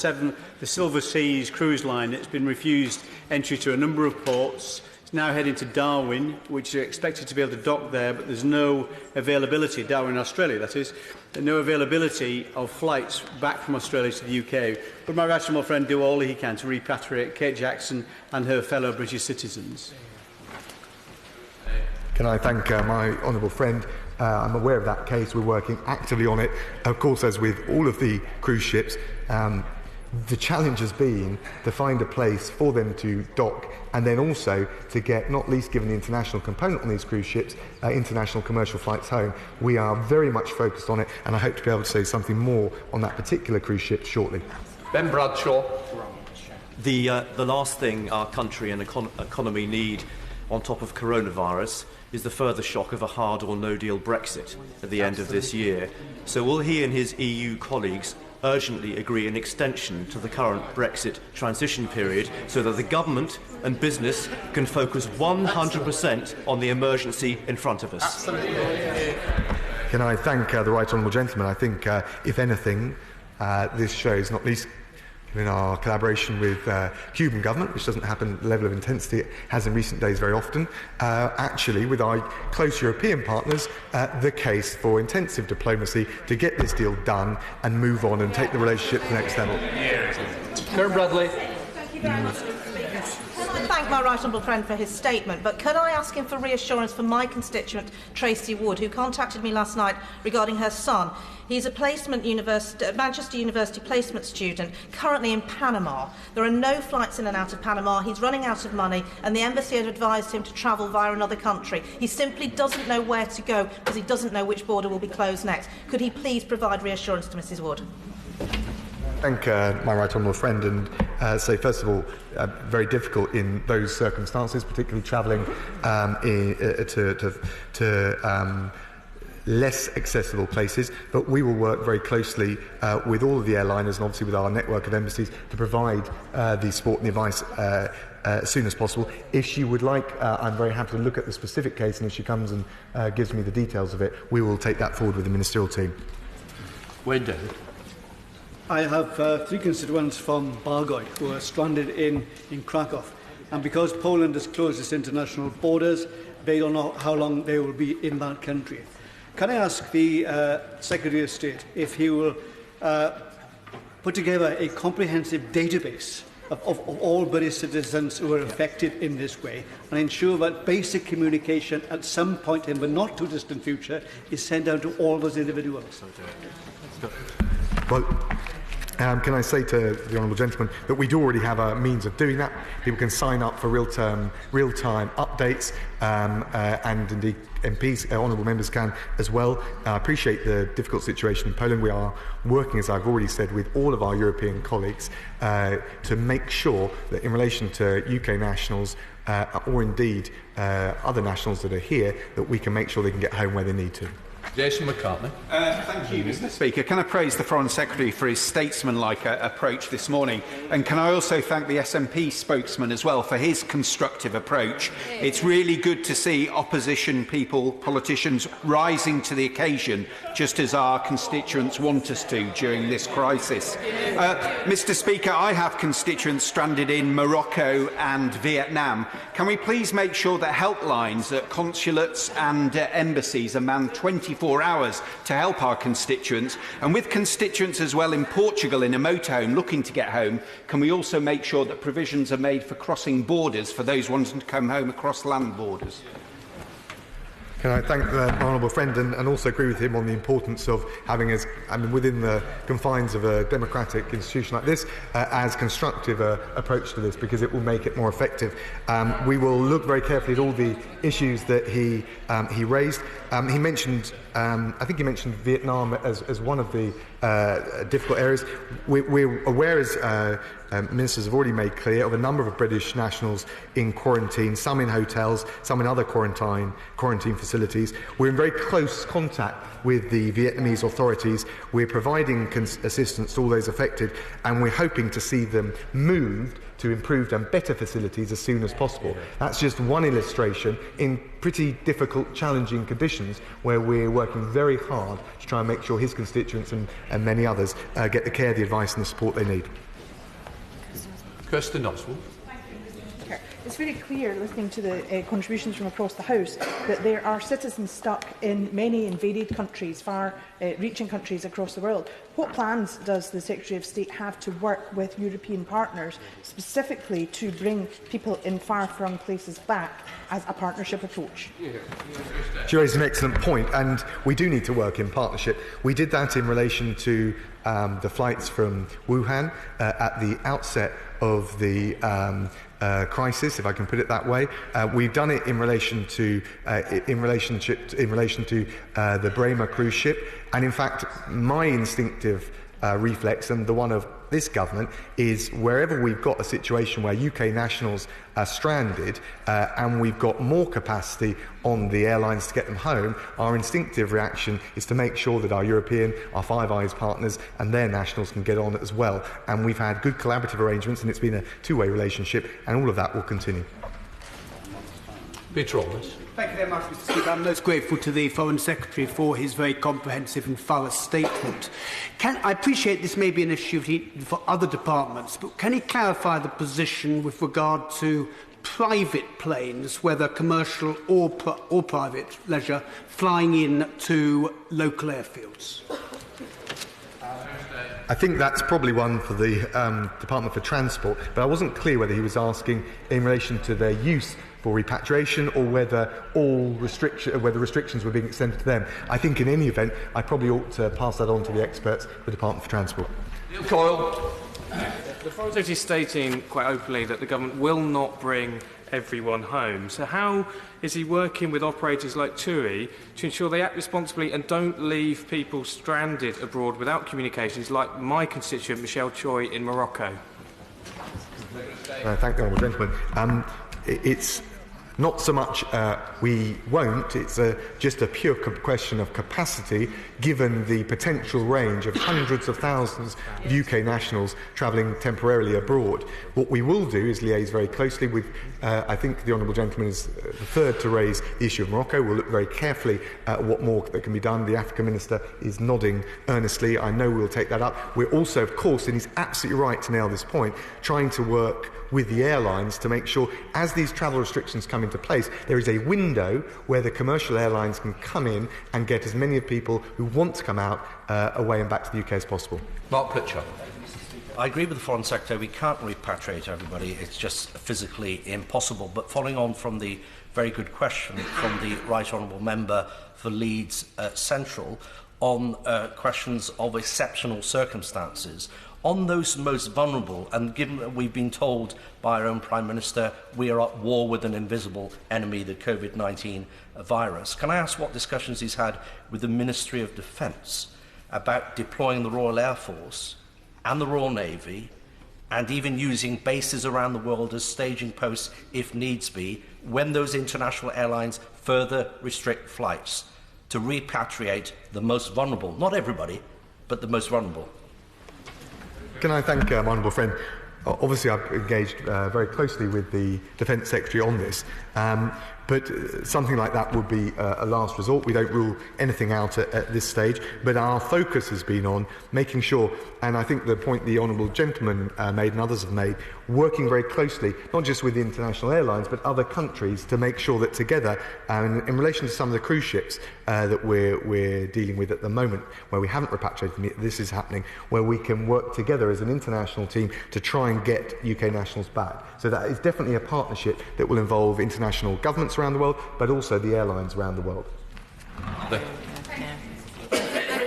Silver Seas cruise line. It's been refused entry to a number of ports. It's now heading to Darwin, which is expected to be able to dock there, but there's no availability, Darwin, Australia, that is, no availability of flights back from Australia to the UK. Would my rational friend do all he can to repatriate Kate Jackson and her fellow British citizens? Can I thank my honourable friend? I'm aware of that case. We're working actively on it. Of course, as with all of the cruise ships, The challenge has been to find a place for them to dock, and then also to get, not least given the international component on these cruise ships, international commercial flights home. We are very much focused on it, and I hope to be able to say something more on that particular cruise ship shortly. Ben Bradshaw. The last thing our country and economy need on top of coronavirus is the further shock of a hard or no deal Brexit at the end of this year. So will he and his EU colleagues urgently agree an extension to the current Brexit transition period so that the government and business can focus 100% on the emergency in front of us? Absolutely. Can I thank the right honourable gentleman? I think, if anything, this shows, not least in our collaboration with Cuban government, which doesn't happen at the level of intensity it has in recent days very often, actually with our close European partners, the case for intensive diplomacy to get this deal done and move on and take the relationship to the next level. Karen Bradley. I thank my right honourable friend for his statement, but could I ask him for reassurance from my constituent Tracy Wood, who contacted me last night regarding her son. He's a Manchester University placement student, currently in Panama. There are no flights in and out of Panama. He's running out of money, and the embassy had advised him to travel via another country. He simply doesn't know where to go because he doesn't know which border will be closed next. Could he please provide reassurance to Mrs Wood? Thank my right honourable friend, and say first of all, very difficult in those circumstances, particularly travelling to less accessible places, but we will work very closely with all of the airliners and obviously with our network of embassies to provide the support and the advice as soon as possible. If she would like, I'm very happy to look at the specific case, and if she comes and gives me the details of it, we will take that forward with the ministerial team. Wayne David. I have three constituents from Bargoy who are stranded in Krakow, and because Poland has closed its international borders, they don't know how long they will be in that country. Can I ask the Secretary of State if he will put together a comprehensive database of all British citizens who are affected in this way, and ensure that basic communication at some point in the not too distant future is sent out to all those individuals? Well, can I say to the honourable gentleman that we do already have a means of doing that. People can sign up for real-time updates, and indeed MPs, honourable members can as well. I appreciate the difficult situation in Poland. We are working, as I've already said, with all of our European colleagues to make sure that in relation to UK nationals or indeed other nationals that are here, that we can make sure they can get home where they need to. Jason McCartney. Thank you, Mr Speaker. Can I praise the Foreign Secretary for his statesmanlike approach this morning? And can I also thank the SNP spokesman as well for his constructive approach? It's really good to see opposition people, politicians, rising to the occasion, just as our constituents want us to during this crisis. Mr Speaker, I have constituents stranded in Morocco and Vietnam. Can we please make sure that helplines at consulates and embassies are manned 24 hours to help our constituents, and with constituents as well in Portugal in a motorhome looking to get home, can we also make sure that provisions are made for crossing borders for those wanting to come home across land borders? Can I thank the honourable friend and also agree with him on the importance of having, within the confines of a democratic institution like this, as constructive approach to this, because it will make it more effective. We will look very carefully at all the issues that he raised. He mentioned, I think he mentioned Vietnam as one of the difficult areas. We're aware, as ministers have already made clear, of a number of British nationals in quarantine, some in hotels, some in other quarantine facilities. We're in very close contact with the Vietnamese authorities. We're providing assistance to all those affected, and we're hoping to see them moved to improved and better facilities as soon as possible. That's just one illustration in pretty difficult, challenging conditions where we're working very hard to try and make sure his constituents and many others get the care, the advice and the support they need. Kirsten Oswald. It's very clear, listening to the contributions from across the House, that there are citizens stuck in many and varied countries, far-reaching countries across the world. What plans does the Secretary of State have to work with European partners, specifically to bring people in far-flung places back as a partnership approach? She raised an excellent point, and we do need to work in partnership. We did that in relation to the flights from Wuhan at the outset of the crisis, if I can put it that way. We've done it in relation to the Bremer cruise ship, and in fact, my instinctive reflex, and the one of this government, is wherever we've got a situation where UK nationals are stranded and we've got more capacity on the airlines to get them home, our instinctive reaction is to make sure that our European, our Five Eyes partners and their nationals can get on as well. And we've had good collaborative arrangements, and it's been a two-way relationship, and all of that will continue. Peter Roberts. Thank you very much, Mr. Speaker. I'm most grateful to the Foreign Secretary for his very comprehensive and thorough statement. I appreciate this may be an issue for other departments, but can he clarify the position with regard to private planes, whether commercial or private leisure, flying in to local airfields? I think that's probably one for the Department for Transport, but I wasn't clear whether he was asking in relation to their use for repatriation or whether restrictions were being extended to them. I think in any event, I probably ought to pass that on to the experts for the Department for Transport. Neil Coyle. The Foreign Secretary is stating quite openly that the government will not bring everyone home. So how is he working with operators like TUI to ensure they act responsibly and don't leave people stranded abroad without communications, like my constituent Michelle Choi in Morocco? Thank the honourable gentleman. It's not so much we won't, it's just a pure question of capacity, given the potential range of hundreds of thousands of UK nationals travelling temporarily abroad. What we will do is liaise very closely with, I think the honourable gentleman is the third to raise the issue of Morocco. We'll look very carefully at what more that can be done. The African Minister is nodding earnestly. I know we'll take that up. We're also, of course, and he's absolutely right to nail this point, trying to work with the airlines to make sure, as these travel restrictions come into place, there is a window where the commercial airlines can come in and get as many of people who want to come out away and back to the UK as possible. Mark Pritchard. I agree with the Foreign Secretary. We can't repatriate everybody. It's just physically impossible. But following on from the very good question from the Right Honourable Member for Leeds Central on questions of exceptional circumstances, on those most vulnerable, and given that we've been told by our own Prime Minister we are at war with an invisible enemy, the COVID-19 virus, can I ask what discussions he's had with the Ministry of Defence about deploying the Royal Air Force and the Royal Navy, and even using bases around the world as staging posts if needs be, when those international airlines further restrict flights, to repatriate the most vulnerable, not everybody, but the most vulnerable? Can I thank my honourable friend? Obviously, I've engaged very closely with the Defence Secretary on this, but something like that would be a last resort. We don't rule anything out at this stage, but our focus has been on making sure, and I think the point the honourable gentleman made and others have made, working very closely, not just with the international airlines, but other countries, to make sure that together, in relation to some of the cruise ships that we're dealing with at the moment, where we haven't repatriated them, this is happening, where we can work together as an international team to try and get UK nationals back. So that is definitely a partnership that will involve international governments around the world, but also the airlines around the world. I've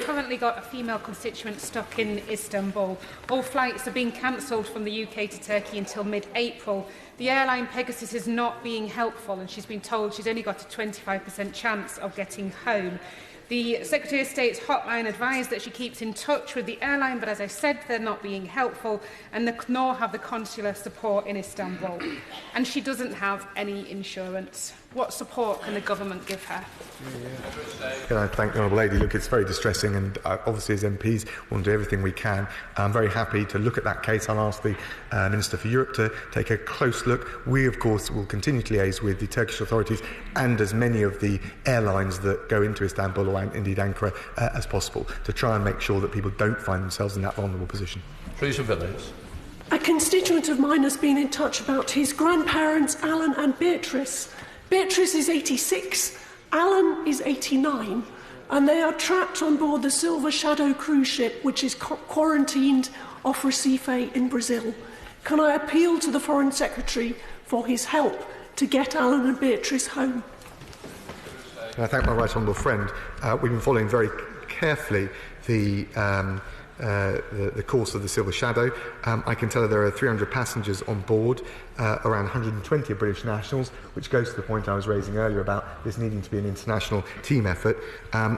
currently got a female constituent stuck in Istanbul. All flights are being cancelled from the UK to Turkey until mid-April. The airline Pegasus is not being helpful, and she's been told she's only got a 25% chance of getting home. The Secretary of State's hotline advised that she keeps in touch with the airline, but as I said, they're not being helpful, and nor have the consular support in Istanbul. And she doesn't have any insurance. What support can the government give her? Can I thank the honourable lady? Look, it's very distressing, and obviously as MPs we'll do everything we can. I'm very happy to look at that case. I'll ask the Minister for Europe to take a close look. We, of course, will continue to liaise with the Turkish authorities and as many of the airlines that go into Istanbul or indeed Ankara as possible, to try and make sure that people don't find themselves in that vulnerable position. Teresa Villiers. A constituent of mine has been in touch about his grandparents, Alan and Beatrice. Beatrice is 86, Alan is 89, and they are trapped on board the Silver Shadow cruise ship, which is quarantined off Recife in Brazil. Can I appeal to the Foreign Secretary for his help to get Alan and Beatrice home? I thank my right honourable friend. We've been following very carefully the the course of the Silver Shadow. I can tell her there are 300 passengers on board, around 120 British nationals, which goes to the point I was raising earlier about this needing to be an international team effort.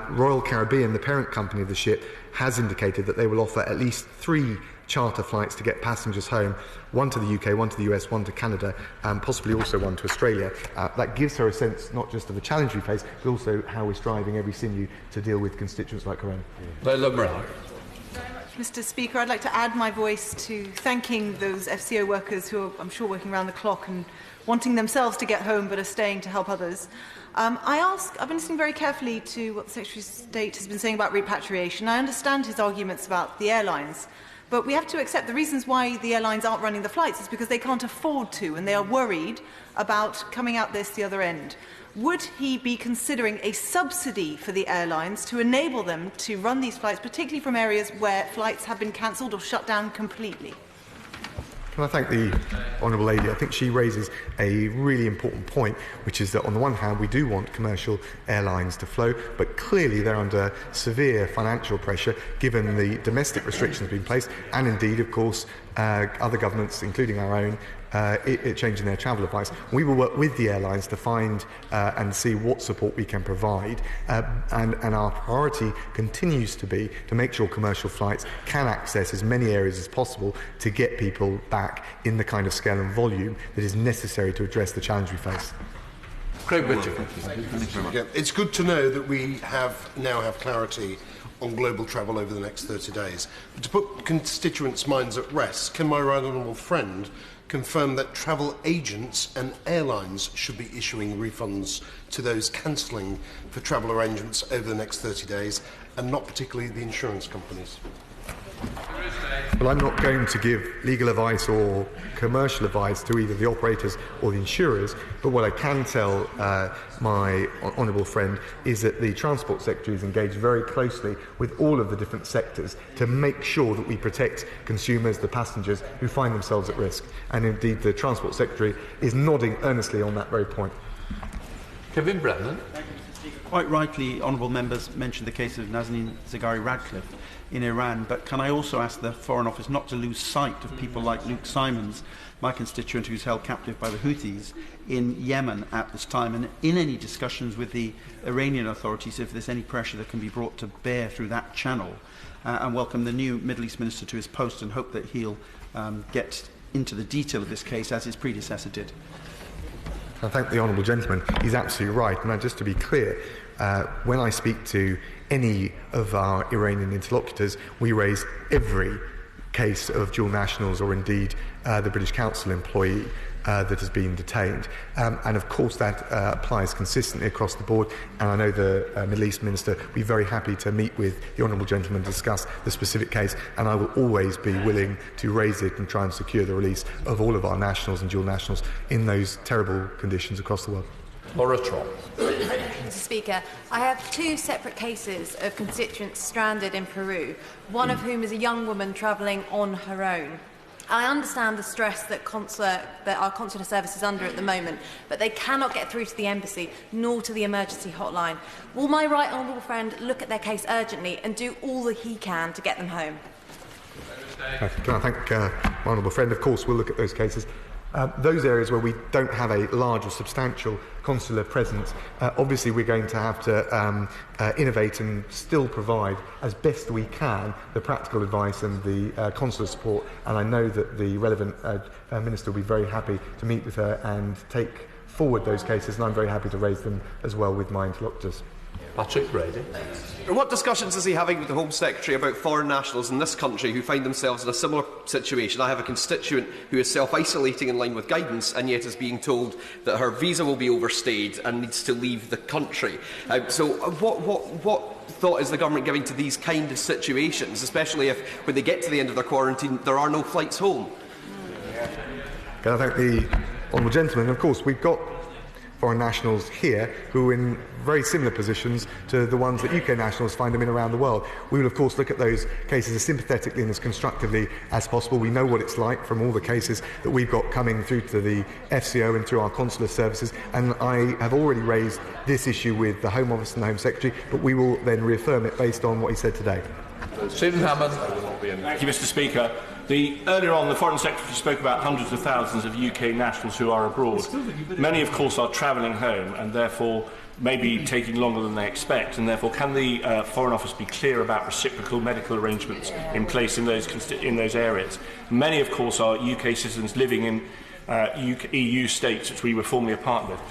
Royal Caribbean, the parent company of the ship, has indicated that they will offer at least 3 charter flights to get passengers home, one to the UK, one to the US, one to Canada, and possibly also one to Australia. That gives her a sense not just of the challenge we face, but also how we're striving every sinew to deal with constituents like her own. Mr. Speaker, I'd like to add my voice to thanking those FCO workers who are, I'm sure, working around the clock and wanting themselves to get home but are staying to help others. I've been listening very carefully to what the Secretary of State has been saying about repatriation. I understand his arguments about the airlines, but we have to accept the reasons why the airlines aren't running the flights is because they can't afford to, and they are worried about coming out the other end. Would he be considering a subsidy for the airlines to enable them to run these flights, particularly from areas where flights have been cancelled or shut down completely? Can I thank the Honourable Lady? I think she raises a really important point, which is that on the one hand we do want commercial airlines to flow, but clearly they're under severe financial pressure given the domestic restrictions being placed, and indeed, of course, other governments, including our own, changing their travel advice. We will work with the airlines to find and see what support we can provide, and our priority continues to be to make sure commercial flights can access as many areas as possible to get people back in the kind of scale and volume that is necessary to address the challenge we face. Craig Richard. It's good to know that we now have clarity on global travel over the next 30 days. But to put constituents' minds at rest, can my right honourable friend confirm that travel agents and airlines should be issuing refunds to those cancelling for travel arrangements over the next 30 days, and not particularly the insurance companies? Well, I'm not going to give legal advice or commercial advice to either the operators or the insurers, but what I can tell my honourable friend is that the Transport Secretary is engaged very closely with all of the different sectors to make sure that we protect consumers, the passengers who find themselves at risk. And indeed, the Transport Secretary is nodding earnestly on that very point. Kevin Brennan. Quite rightly, honourable members mentioned the case of Nazanin Zaghari-Ratcliffe in Iran, but can I also ask the Foreign Office not to lose sight of people like Luke Simons, my constituent who's held captive by the Houthis in Yemen at this time, and in any discussions with the Iranian authorities, if there's any pressure that can be brought to bear through that channel, and welcome the new Middle East Minister to his post and hope that he'll get into the detail of this case as his predecessor did. I thank the honourable gentleman. He's absolutely right. And just to be clear, when I speak to any of our Iranian interlocutors, we raise every case of dual nationals or indeed the British Council employee that has been detained. And of course that applies consistently across the board, and I know the Middle East Minister will be very happy to meet with the honourable gentleman to discuss the specific case, and I will always be willing to raise it and try and secure the release of all of our nationals and dual nationals in those terrible conditions across the world. Laura Trott. Mr. Speaker, I have 2 separate cases of constituents stranded in Peru, one of whom is a young woman travelling on her own. I understand the stress that our consular service is under at the moment, but they cannot get through to the embassy nor to the emergency hotline. Will my right honourable friend look at their case urgently and do all that he can to get them home? Can I thank my honourable friend? Of course, we'll look at those cases. Those areas where we don't have a large or substantial consular presence, obviously we're going to have to innovate and still provide as best we can the practical advice and the consular support, and I know that the relevant Minister will be very happy to meet with her and take forward those cases, and I'm very happy to raise them as well with my interlocutors. Patrick Brady. What discussions is he having with the Home Secretary about foreign nationals in this country who find themselves in a similar situation? I have a constituent who is self-isolating in line with guidance and yet is being told that her visa will be overstayed and needs to leave the country. So what thought is the government giving to these kind of situations, especially if, when they get to the end of their quarantine, there are no flights home? Can I thank the honourable gentleman? Of course, we've got foreign nationals here who are in very similar positions to the ones that UK nationals find them in around the world. We will of course look at those cases as sympathetically and as constructively as possible. We know what it's like from all the cases that we've got coming through to the FCO and through our consular services, and I have already raised this issue with the Home Office and the Home Secretary, but we will then reaffirm it based on what he said today. Stephen Hammond. Thank you, Mr. Speaker. Earlier on, the Foreign Secretary spoke about hundreds of thousands of UK nationals who are abroad. Many, of course, are travelling home and therefore maybe taking longer than they expect, and therefore can the Foreign Office be clear about reciprocal medical arrangements in place in those areas? Many, of course, are UK citizens living in EU states which we were formerly a partner with.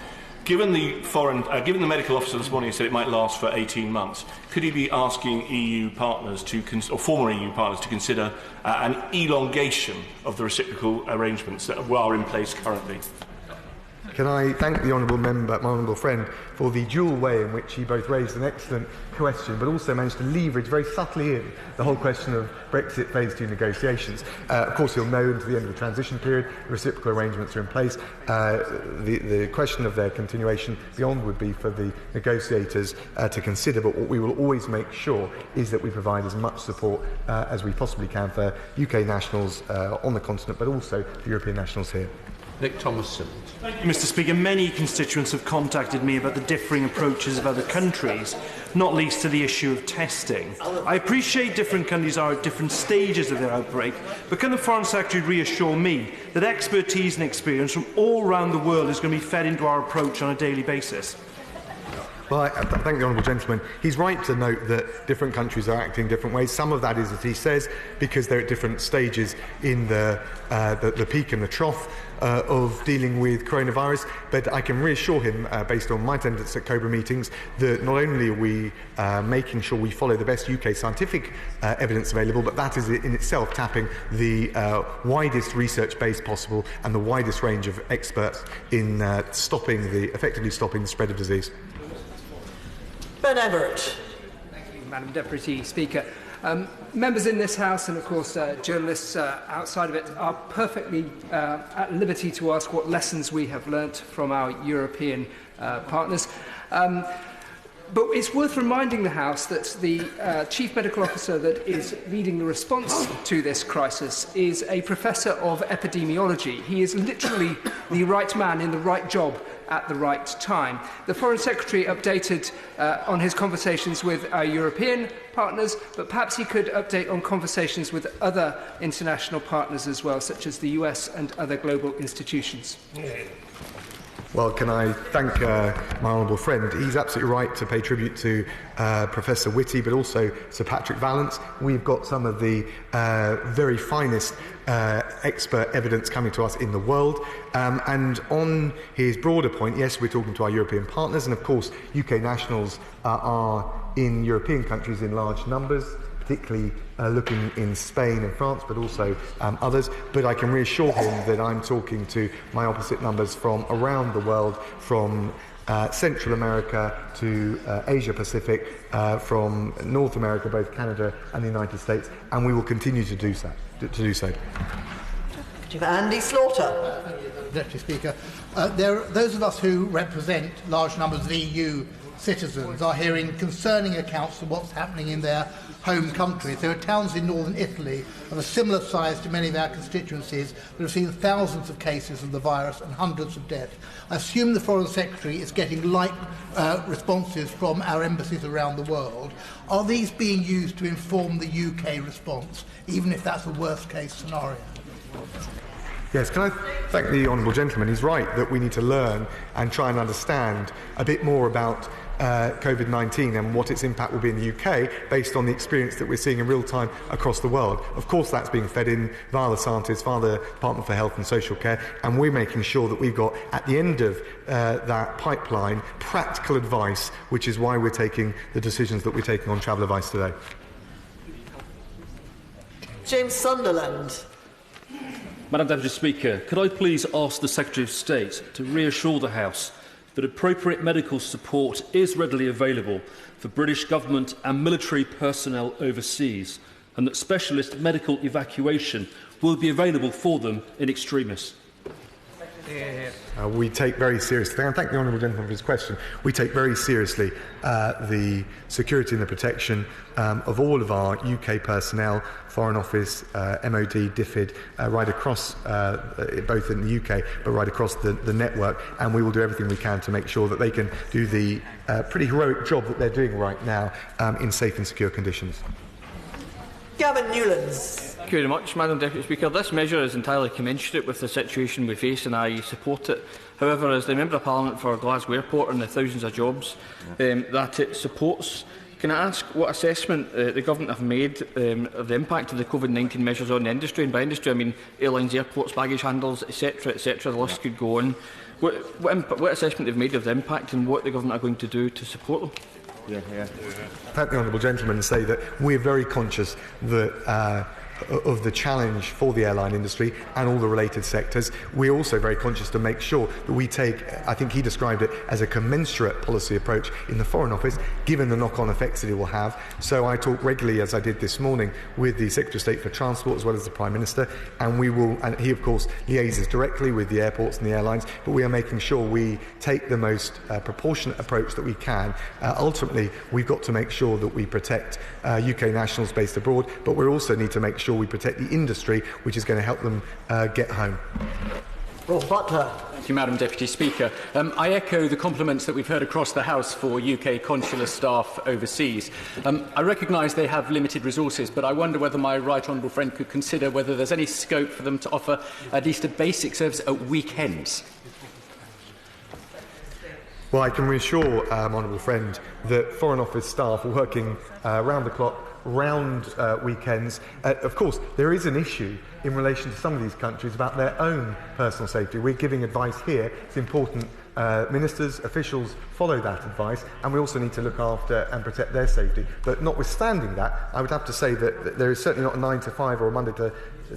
Given the medical officer this morning said it might last for 18 months, could he be asking EU partners or former EU partners to consider an elongation of the reciprocal arrangements that are in place currently? Can I thank the honourable member, my honourable friend, for the dual way in which he both raised an excellent question but also managed to leverage very subtly in the whole question of Brexit Phase 2 negotiations. Of course, you'll know until the end of the transition period, the reciprocal arrangements are in place. The question of their continuation beyond would be for the negotiators to consider, but what we will always make sure is that we provide as much support as we possibly can for UK nationals on the continent, but also for European nationals here. Nick Thomason. Thank you, Mr. Speaker. Many constituents have contacted me about the differing approaches of other countries, not least to the issue of testing. I appreciate different countries are at different stages of their outbreak, but can the Foreign Secretary reassure me that expertise and experience from all around the world is going to be fed into our approach on a daily basis? Well, I thank the honourable gentleman. He's right to note that different countries are acting different ways. Some of that is, as he says, because they're at different stages in the peak and the trough of dealing with coronavirus. But I can reassure him, based on my attendance at COBRA meetings, that not only are we making sure we follow the best UK scientific evidence available, but that is in itself tapping the widest research base possible and the widest range of experts in effectively stopping the spread of disease. Ben Everett. Thank you, Madam Deputy Speaker. Members in this House and, of course, journalists outside of it are perfectly at liberty to ask what lessons we have learnt from our European partners. But it's worth reminding the House that the Chief Medical Officer that is leading the response to this crisis is a Professor of Epidemiology. He is literally the right man in the right job at the right time. The Foreign Secretary updated on his conversations with our European partners, but perhaps he could update on conversations with other international partners as well, such as the US and other global institutions. Well, can I thank my honourable friend? He's absolutely right to pay tribute to Professor Whitty, but also Sir Patrick Vallance. We've got some of the very finest expert evidence coming to us in the world. And on his broader point, yes, we're talking to our European partners, and of course UK nationals are in European countries in large numbers, particularly looking in Spain and France, but also others. But I can reassure him that I'm talking to my opposite numbers from around the world, from Central America to Asia Pacific, from North America, both Canada and the United States, and we will continue to do so. Andy Slaughter. Deputy Speaker, those of us who represent large numbers of EU citizens are hearing concerning accounts of what's happening in their home countries. There are towns in northern Italy of a similar size to many of our constituencies that have seen thousands of cases of the virus and hundreds of deaths. I assume the Foreign Secretary is getting like responses from our embassies around the world. Are these being used to inform the UK response, even if that's a worst-case scenario? Yes, can I thank the honourable gentleman? He's right that we need to learn and try and understand a bit more about COVID-19 and what its impact will be in the UK based on the experience that we're seeing in real time across the world. Of course, that's being fed in via the scientists, via the Department for Health and Social Care, and we're making sure that we've got, at the end of that pipeline, practical advice, which is why we're taking the decisions that we're taking on travel advice today. James Sunderland. Madam Deputy Speaker, could I please ask the Secretary of State to reassure the House that appropriate medical support is readily available for British government and military personnel overseas, and that specialist medical evacuation will be available for them in extremis? We take very seriously, and I thank the honourable gentleman for his question, we take very seriously the security and the protection of all of our UK personnel, Foreign Office, MOD, DFID, right across, both in the UK, but right across the network, and we will do everything we can to make sure that they can do the pretty heroic job that they're doing right now in safe and secure conditions. Gavin Newlands. Thank you very much, Madam Deputy Speaker. This measure is entirely commensurate with the situation we face and I support it. However, as the Member of Parliament for Glasgow Airport and the thousands of jobs that it supports, can I ask what assessment the Government have made of the impact of the COVID-19 measures on the industry? And by industry I mean airlines, airports, baggage handlers, etc., etc. The list could go on. What assessment they've made of the impact and what the Government are going to do to support them? Thank the honourable gentleman and say that we're very conscious that of the challenge for the airline industry and all the related sectors. We're also very conscious to make sure that we take, I think he described it as a commensurate policy approach in the Foreign Office, given the knock-on effects that it will have. So I talk regularly, as I did this morning, with the Secretary of State for Transport as well as the Prime Minister, and and he of course liaises directly with the airports and the airlines, but we are making sure we take the most proportionate approach that we can. Ultimately, we've got to make sure that we protect UK nationals based abroad, but we also need to make sure we protect the industry, which is going to help them get home. Rob Butler. Thank you, Madam Deputy Speaker. I echo the compliments that we've heard across the House for UK consular staff overseas. I recognise they have limited resources, but I wonder whether my right honourable friend could consider whether there's any scope for them to offer at least a basic service at weekends. Well, I can reassure honourable friend that Foreign Office staff are working round the clock, round weekends. Of course, there is an issue in relation to some of these countries about their own personal safety. We're giving advice here. It's important ministers, officials follow that advice, and we also need to look after and protect their safety. But notwithstanding that, I would have to say that there is certainly not a 9 to 5 or a Monday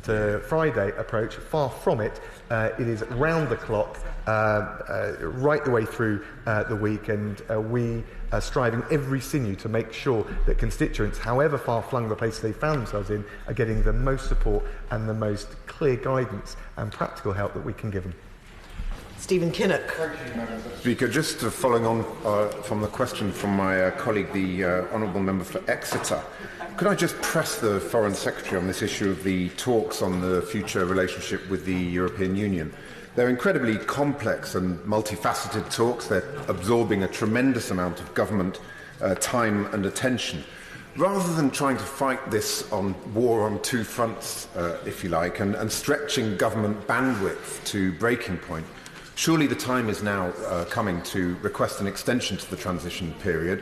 to Friday approach. Far from it. It is round the clock, right the way through the week, and we are striving every sinew to make sure that constituents, however far-flung the places they found themselves in, are getting the most support and the most clear guidance and practical help that we can give them. Stephen Kinnock. Speaker, just following on from the question from my colleague, the Honourable Member for Exeter, could I just press the Foreign Secretary on this issue of the talks on the future relationship with the European Union? They're incredibly complex and multifaceted talks. They're absorbing a tremendous amount of government time and attention. Rather than trying to fight this war on two fronts, if you like, and stretching government bandwidth to breaking point, surely the time is now coming to request an extension to the transition period,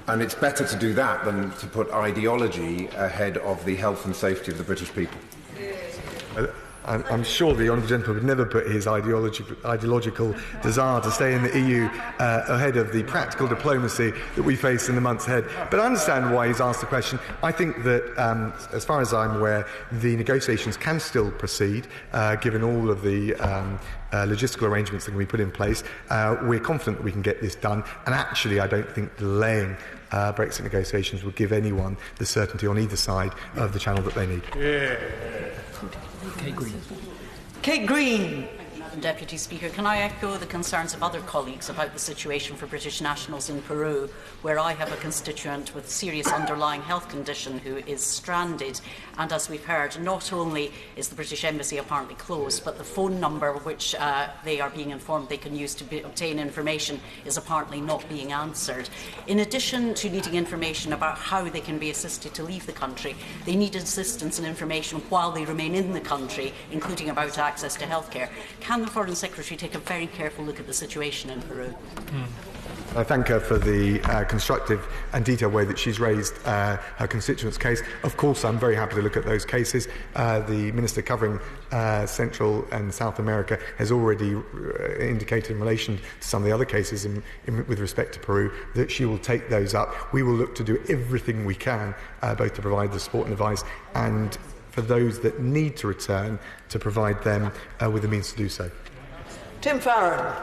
and it's better to do that than to put ideology ahead of the health and safety of the British people. I'm sure the honourable gentleman would never put his ideological desire to stay in the EU ahead of the practical diplomacy that we face in the months ahead. But I understand why he's asked the question. I think that, as far as I'm aware, the negotiations can still proceed, given all of the logistical arrangements that can be put in place. We're confident that we can get this done, and actually I don't think delaying Brexit negotiations would give anyone the certainty on either side of the channel that they need. Kate Green. Kate Green. Madam Deputy Speaker, can I echo the concerns of other colleagues about the situation for British nationals in Peru, where I have a constituent with serious underlying health condition who is stranded, and as we've heard, not only is the British Embassy apparently closed, but the phone number which they are being informed they can use to obtain information is apparently not being answered. In addition to needing information about how they can be assisted to leave the country, they need assistance and information while they remain in the country, including about access to healthcare. Can the Foreign Secretary take a very careful look at the situation in Peru? I thank her for the constructive and detailed way that she's raised her constituent's case. Of course, I'm very happy to look at those cases. The Minister covering Central and South America has already indicated in relation to some of the other cases with respect to Peru that she will take those up. We will look to do everything we can, both to provide the support and advice and for those that need to return, to provide them with the means to do so. Tim Farron.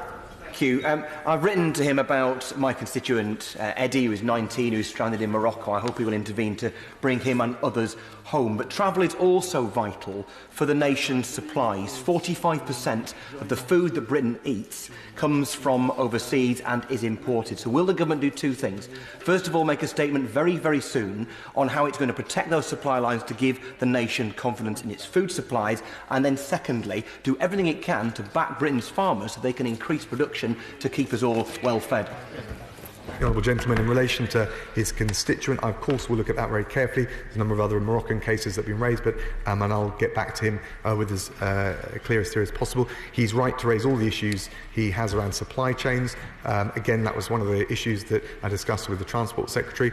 Thank you. I've written to him about my constituent, Eddie, who's 19, who's stranded in Morocco. I hope he will intervene to bring him and others home. But travel is also vital for the nation's supplies. 45% of the food that Britain eats comes from overseas and is imported. So will the government do two things? First of all, make a statement very, very soon on how it's going to protect those supply lines to give the nation confidence in its food supplies, and then secondly, do everything it can to back Britain's farmers so they can increase production to keep us all well fed. the honourable gentleman. In relation to his constituent, I of course will look at that very carefully. There's a number of other Moroccan cases that have been raised, but and I'll get back to him with as clear a steer as possible. He's right to raise all the issues he has around supply chains. Again, that was one of the issues that I discussed with the Transport Secretary.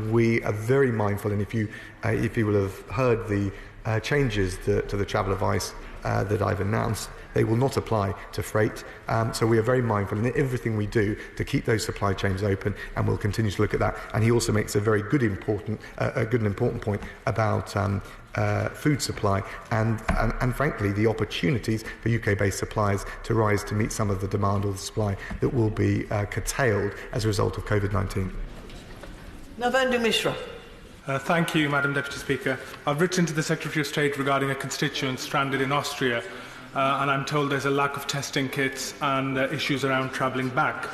We are very mindful, and if you will have heard the changes to the travel advice that I've announced, they will not apply to freight. So we are very mindful in everything we do to keep those supply chains open, and we'll continue to look at that. And he also makes a very good and important point about food supply and frankly the opportunities for UK-based suppliers to rise to meet some of the demand or the supply that will be curtailed as a result of COVID-19. Navendra Mishra. Thank you, Madam Deputy Speaker. I've written to the Secretary of State regarding a constituent stranded in Austria, and I'm told there's a lack of testing kits and issues around travelling back.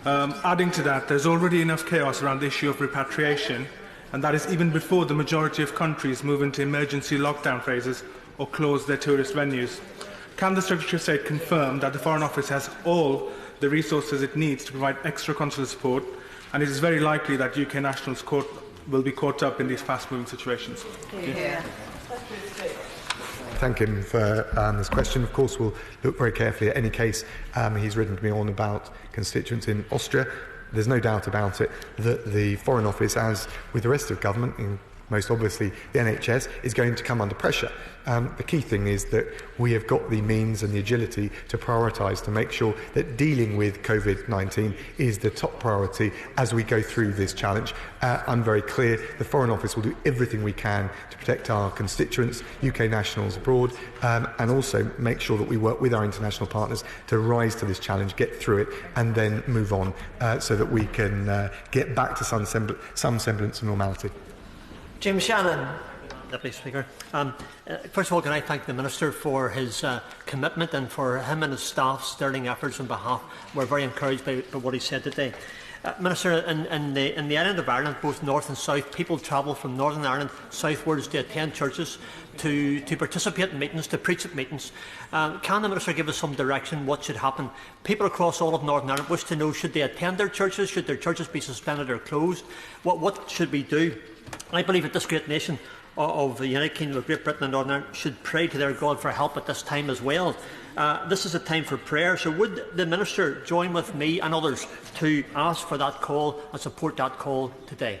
Adding to that, there's already enough chaos around the issue of repatriation, and that is even before the majority of countries move into emergency lockdown phases or close their tourist venues. Can the Secretary of State confirm that the Foreign Office has all the resources it needs to provide extra consular support, and it is very likely that UK nationals will be caught up in these fast-moving situations? Yeah. Thank him for this question. Of course, we'll look very carefully at any case. He's written to me on about constituents in Austria. There's no doubt about it that the Foreign Office, as with the rest of government, most obviously the NHS, is going to come under pressure. The key thing is that we have got the means and the agility to prioritise, to make sure that dealing with COVID-19 is the top priority as we go through this challenge. I'm very clear the Foreign Office will do everything we can to protect our constituents, UK nationals abroad, and also make sure that we work with our international partners to rise to this challenge, get through it, and then move on so that we can get back to some semblance of normality. Jim Shannon. Deputy Speaker. First of all, can I thank the Minister for his commitment and for him and his staff's sterling efforts on behalf. We're very encouraged by what he said today. Minister, in the island of Ireland, both north and south, people travel from Northern Ireland southwards to attend churches, to participate in meetings, to preach at meetings. Can the Minister give us some direction what should happen? People across all of Northern Ireland wish to know, should they attend their churches? Should their churches be suspended or closed? What should we do? I believe that this great nation of the United Kingdom of Great Britain and Northern Ireland should pray to their God for help at this time as well. This is a time for prayer, so would the Minister join with me and others to ask for that call and support that call today?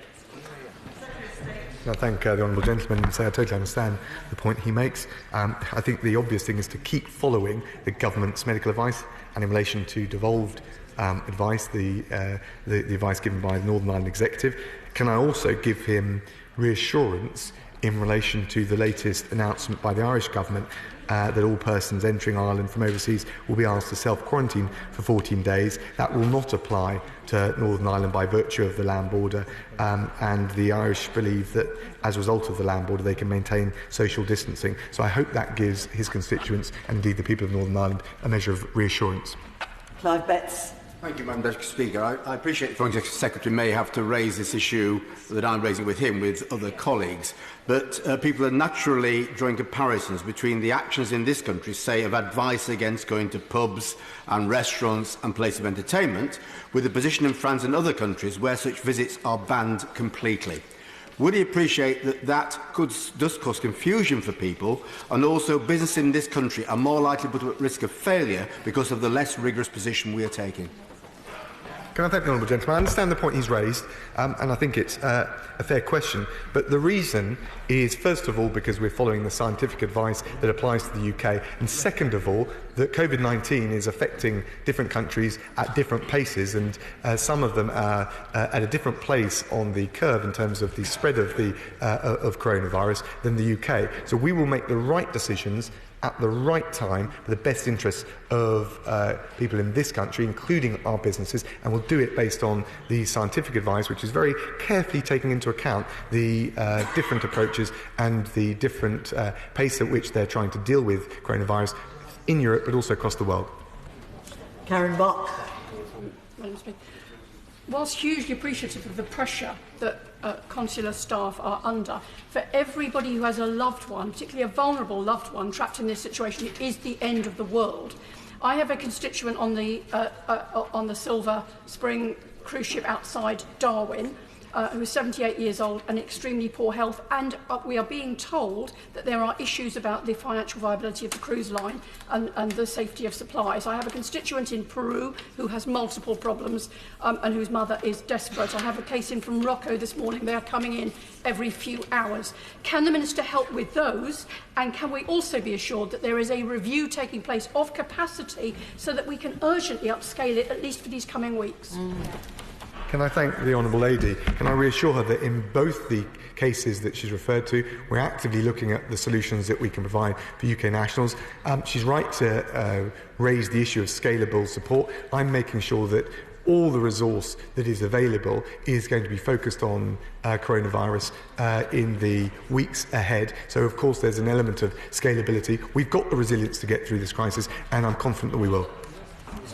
I thank the honourable gentleman and say I totally understand the point he makes. I think the obvious thing is to keep following the government's medical advice, and in relation to devolved advice, the advice given by the Northern Ireland Executive. Can I also give him reassurance in relation to the latest announcement by the Irish Government that all persons entering Ireland from overseas will be asked to self-quarantine for 14 days. That will not apply to Northern Ireland by virtue of the land border, and the Irish believe that as a result of the land border they can maintain social distancing. So I hope that gives his constituents, and indeed the people of Northern Ireland, a measure of reassurance. Clive Betts. Thank you, Madam Deputy Speaker. I appreciate the Foreign Secretary may have to raise this issue that I'm raising with him with other colleagues, but people are naturally drawing comparisons between the actions in this country, say, of advice against going to pubs and restaurants and places of entertainment, with the position in France and other countries where such visits are banned completely. Would he appreciate that does cause confusion for people, and also businesses in this country are more likely to put at risk of failure because of the less rigorous position we are taking? Can I thank the honourable gentleman? I understand the point he's raised, and I think it's a fair question. But the reason is, first of all, because we're following the scientific advice that applies to the UK, and second of all, that COVID-19 is affecting different countries at different paces, and some of them are at a different place on the curve in terms of the spread of of coronavirus than the UK. So we will make the right decisions at the right time for the best interests of people in this country, including our businesses, and we'll do it based on the scientific advice, which is very carefully taking into account the different approaches and the different pace at which they're trying to deal with coronavirus in Europe, but also across the world. Karen Buck. Whilst hugely appreciative of the pressure that consular staff are under, for everybody who has a loved one, particularly a vulnerable loved one, trapped in this situation, it is the end of the world. I have a constituent on the Silver Spring cruise ship outside Darwin, who is 78 years old and extremely poor health, and we are being told that there are issues about the financial viability of the cruise line and the safety of supplies. I have a constituent in Peru who has multiple problems and whose mother is desperate. I have a case in from Morocco this morning. They are coming in every few hours. Can the Minister help with those? And can we also be assured that there is a review taking place of capacity so that we can urgently upscale it, at least for these coming weeks? Can I thank the Honourable Lady? Can I reassure her that in both the cases that she's referred to, we're actively looking at the solutions that we can provide for UK nationals. She's right to raise the issue of scalable support. I'm making sure that all the resource that is available is going to be focused on coronavirus in the weeks ahead. So, of course, there's an element of scalability. We've got the resilience to get through this crisis, and I'm confident that we will.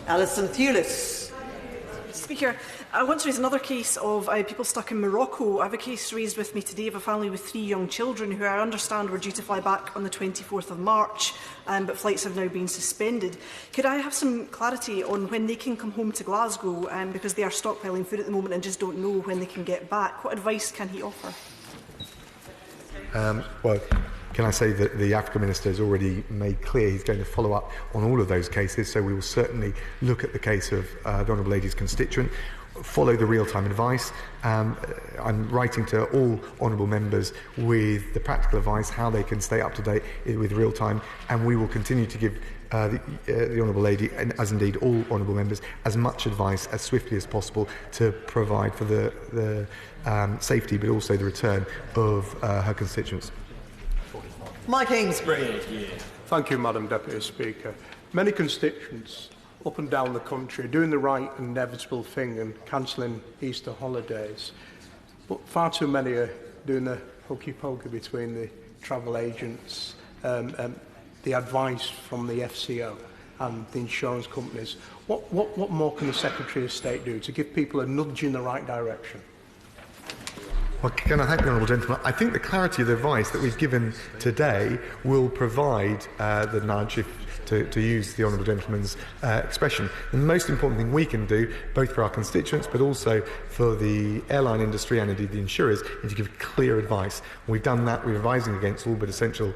Alison Thewlis. Speaker, I want to raise another case of people stuck in Morocco. I have a case raised with me today of a family with 3 young children who I understand were due to fly back on the 24th of March, but flights have now been suspended. Could I have some clarity on when they can come home to Glasgow, because they are stockpiling food at the moment and just don't know when they can get back? What advice can he offer? Well, can I say that the Africa Minister has already made clear he's going to follow up on all of those cases, so we will certainly look at the case of the Honourable Lady's constituent, follow the real-time advice. I'm writing to all honourable members with the practical advice how they can stay up to date with real-time, and we will continue to give the Honourable Lady, and as indeed all honourable members, as much advice as swiftly as possible to provide for the safety but also the return of her constituents. Mike Ainsbury. Thank you, Madam Deputy Speaker. Many constituents up and down the country are doing the right and inevitable thing and cancelling Easter holidays. But far too many are doing the hokey-pokey between the travel agents, the advice from the FCO and the insurance companies. What more can the Secretary of State do to give people a nudge in the right direction? Well, can I thank the Honourable Gentleman? I think the clarity of the advice that we've given today will provide the nudge, to use the Honourable Gentleman's expression. And the most important thing we can do, both for our constituents but also for the airline industry and indeed the insurers, is to give clear advice. We've done that. We're advising against all but essential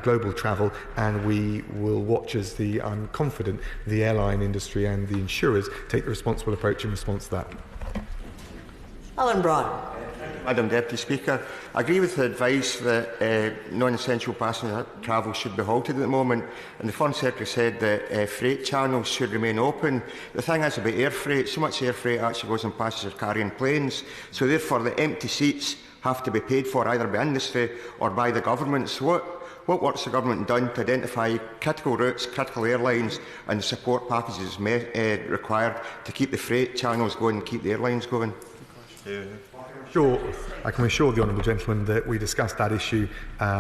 global travel, and we will watch as I'm confident the airline industry and the insurers take the responsible approach in response to that. Alan Brown. Madam Deputy Speaker, I agree with the advice that non-essential passenger travel should be halted at the moment, and the Foreign Secretary said that freight channels should remain open. The thing is about air freight, so much air freight actually goes on passenger-carrying planes, so therefore the empty seats have to be paid for either by industry or by the government. So what works has the government done to identify critical routes, critical airlines and the support packages required to keep the freight channels going and keep the airlines going? I can assure the Honourable Gentleman that we discussed that issue,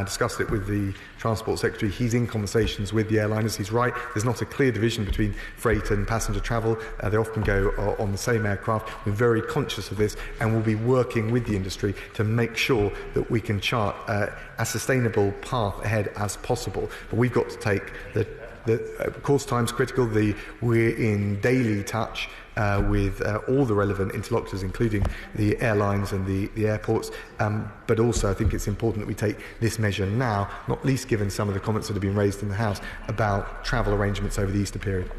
discussed it with the Transport Secretary. He's in conversations with the airliners. He's right, there's not a clear division between freight and passenger travel. They often go on the same aircraft. We're very conscious of this, and we'll be working with the industry to make sure that we can chart a sustainable path ahead as possible. But we've got to take of course, time's critical. We're in daily touch with all the relevant interlocutors, including the airlines and the airports. But also, I think it's important that we take this measure now, not least given some of the comments that have been raised in the House about travel arrangements over the Easter period.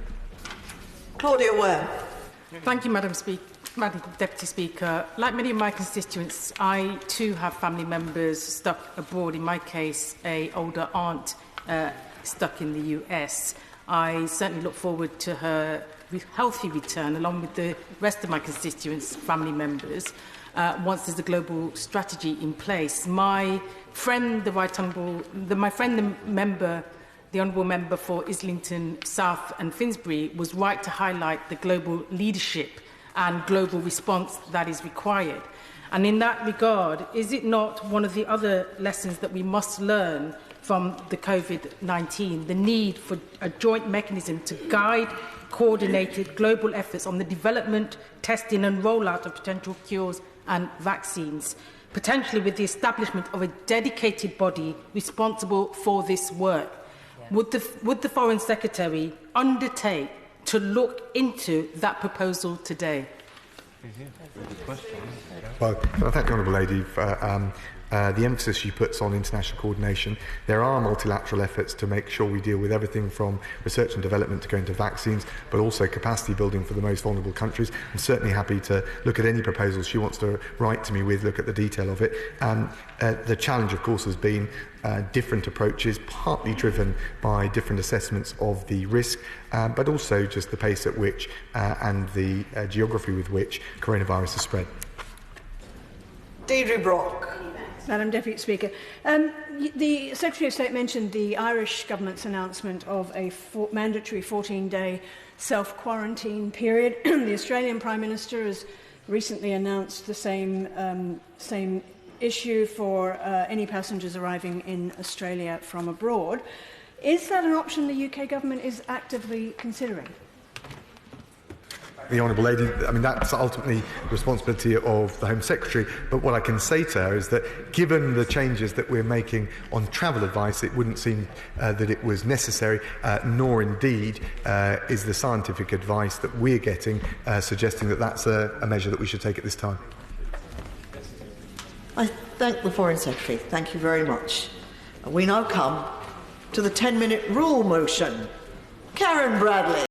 Claudia Ware. Thank you, Madam Deputy Speaker. Like many of my constituents, I too have family members stuck abroad. In my case, an older aunt stuck in the US. I certainly look forward to her healthy return, along with the rest of my constituents' family members, once there's a global strategy in place. My friend, the Honourable Member for Islington South and Finsbury, was right to highlight the global leadership and global response that is required. And in that regard, is it not one of the other lessons that we must learn from the COVID-19, the need for a joint mechanism to guide coordinated global efforts on the development, testing and rollout of potential cures and vaccines, potentially with the establishment of a dedicated body responsible for this work? Would the Foreign Secretary undertake to look into that proposal today? Well, I thank the Honourable Lady for the emphasis she puts on international coordination. There are multilateral efforts to make sure we deal with everything from research and development to going to vaccines, but also capacity building for the most vulnerable countries. I'm certainly happy to look at any proposals she wants to write to me with, look at the detail of it. The challenge, of course, has been different approaches, partly driven by different assessments of the risk, but also just the pace at which and the geography with which coronavirus has spread. Deirdre Brock. Madam Deputy Speaker, the Secretary of State mentioned the Irish government's announcement of a mandatory 14-day self-quarantine period. The Australian Prime Minister has recently announced the same issue for any passengers arriving in Australia from abroad. Is that an option the UK government is actively considering? The Honourable Lady, I mean, that's ultimately the responsibility of the Home Secretary, but what I can say to her is that given the changes that we're making on travel advice, it wouldn't seem that it was necessary, nor indeed is the scientific advice that we're getting suggesting that that's a measure that we should take at this time. I thank the Foreign Secretary. Thank you very much. We now come to the 10-minute rule motion. Karen Bradley.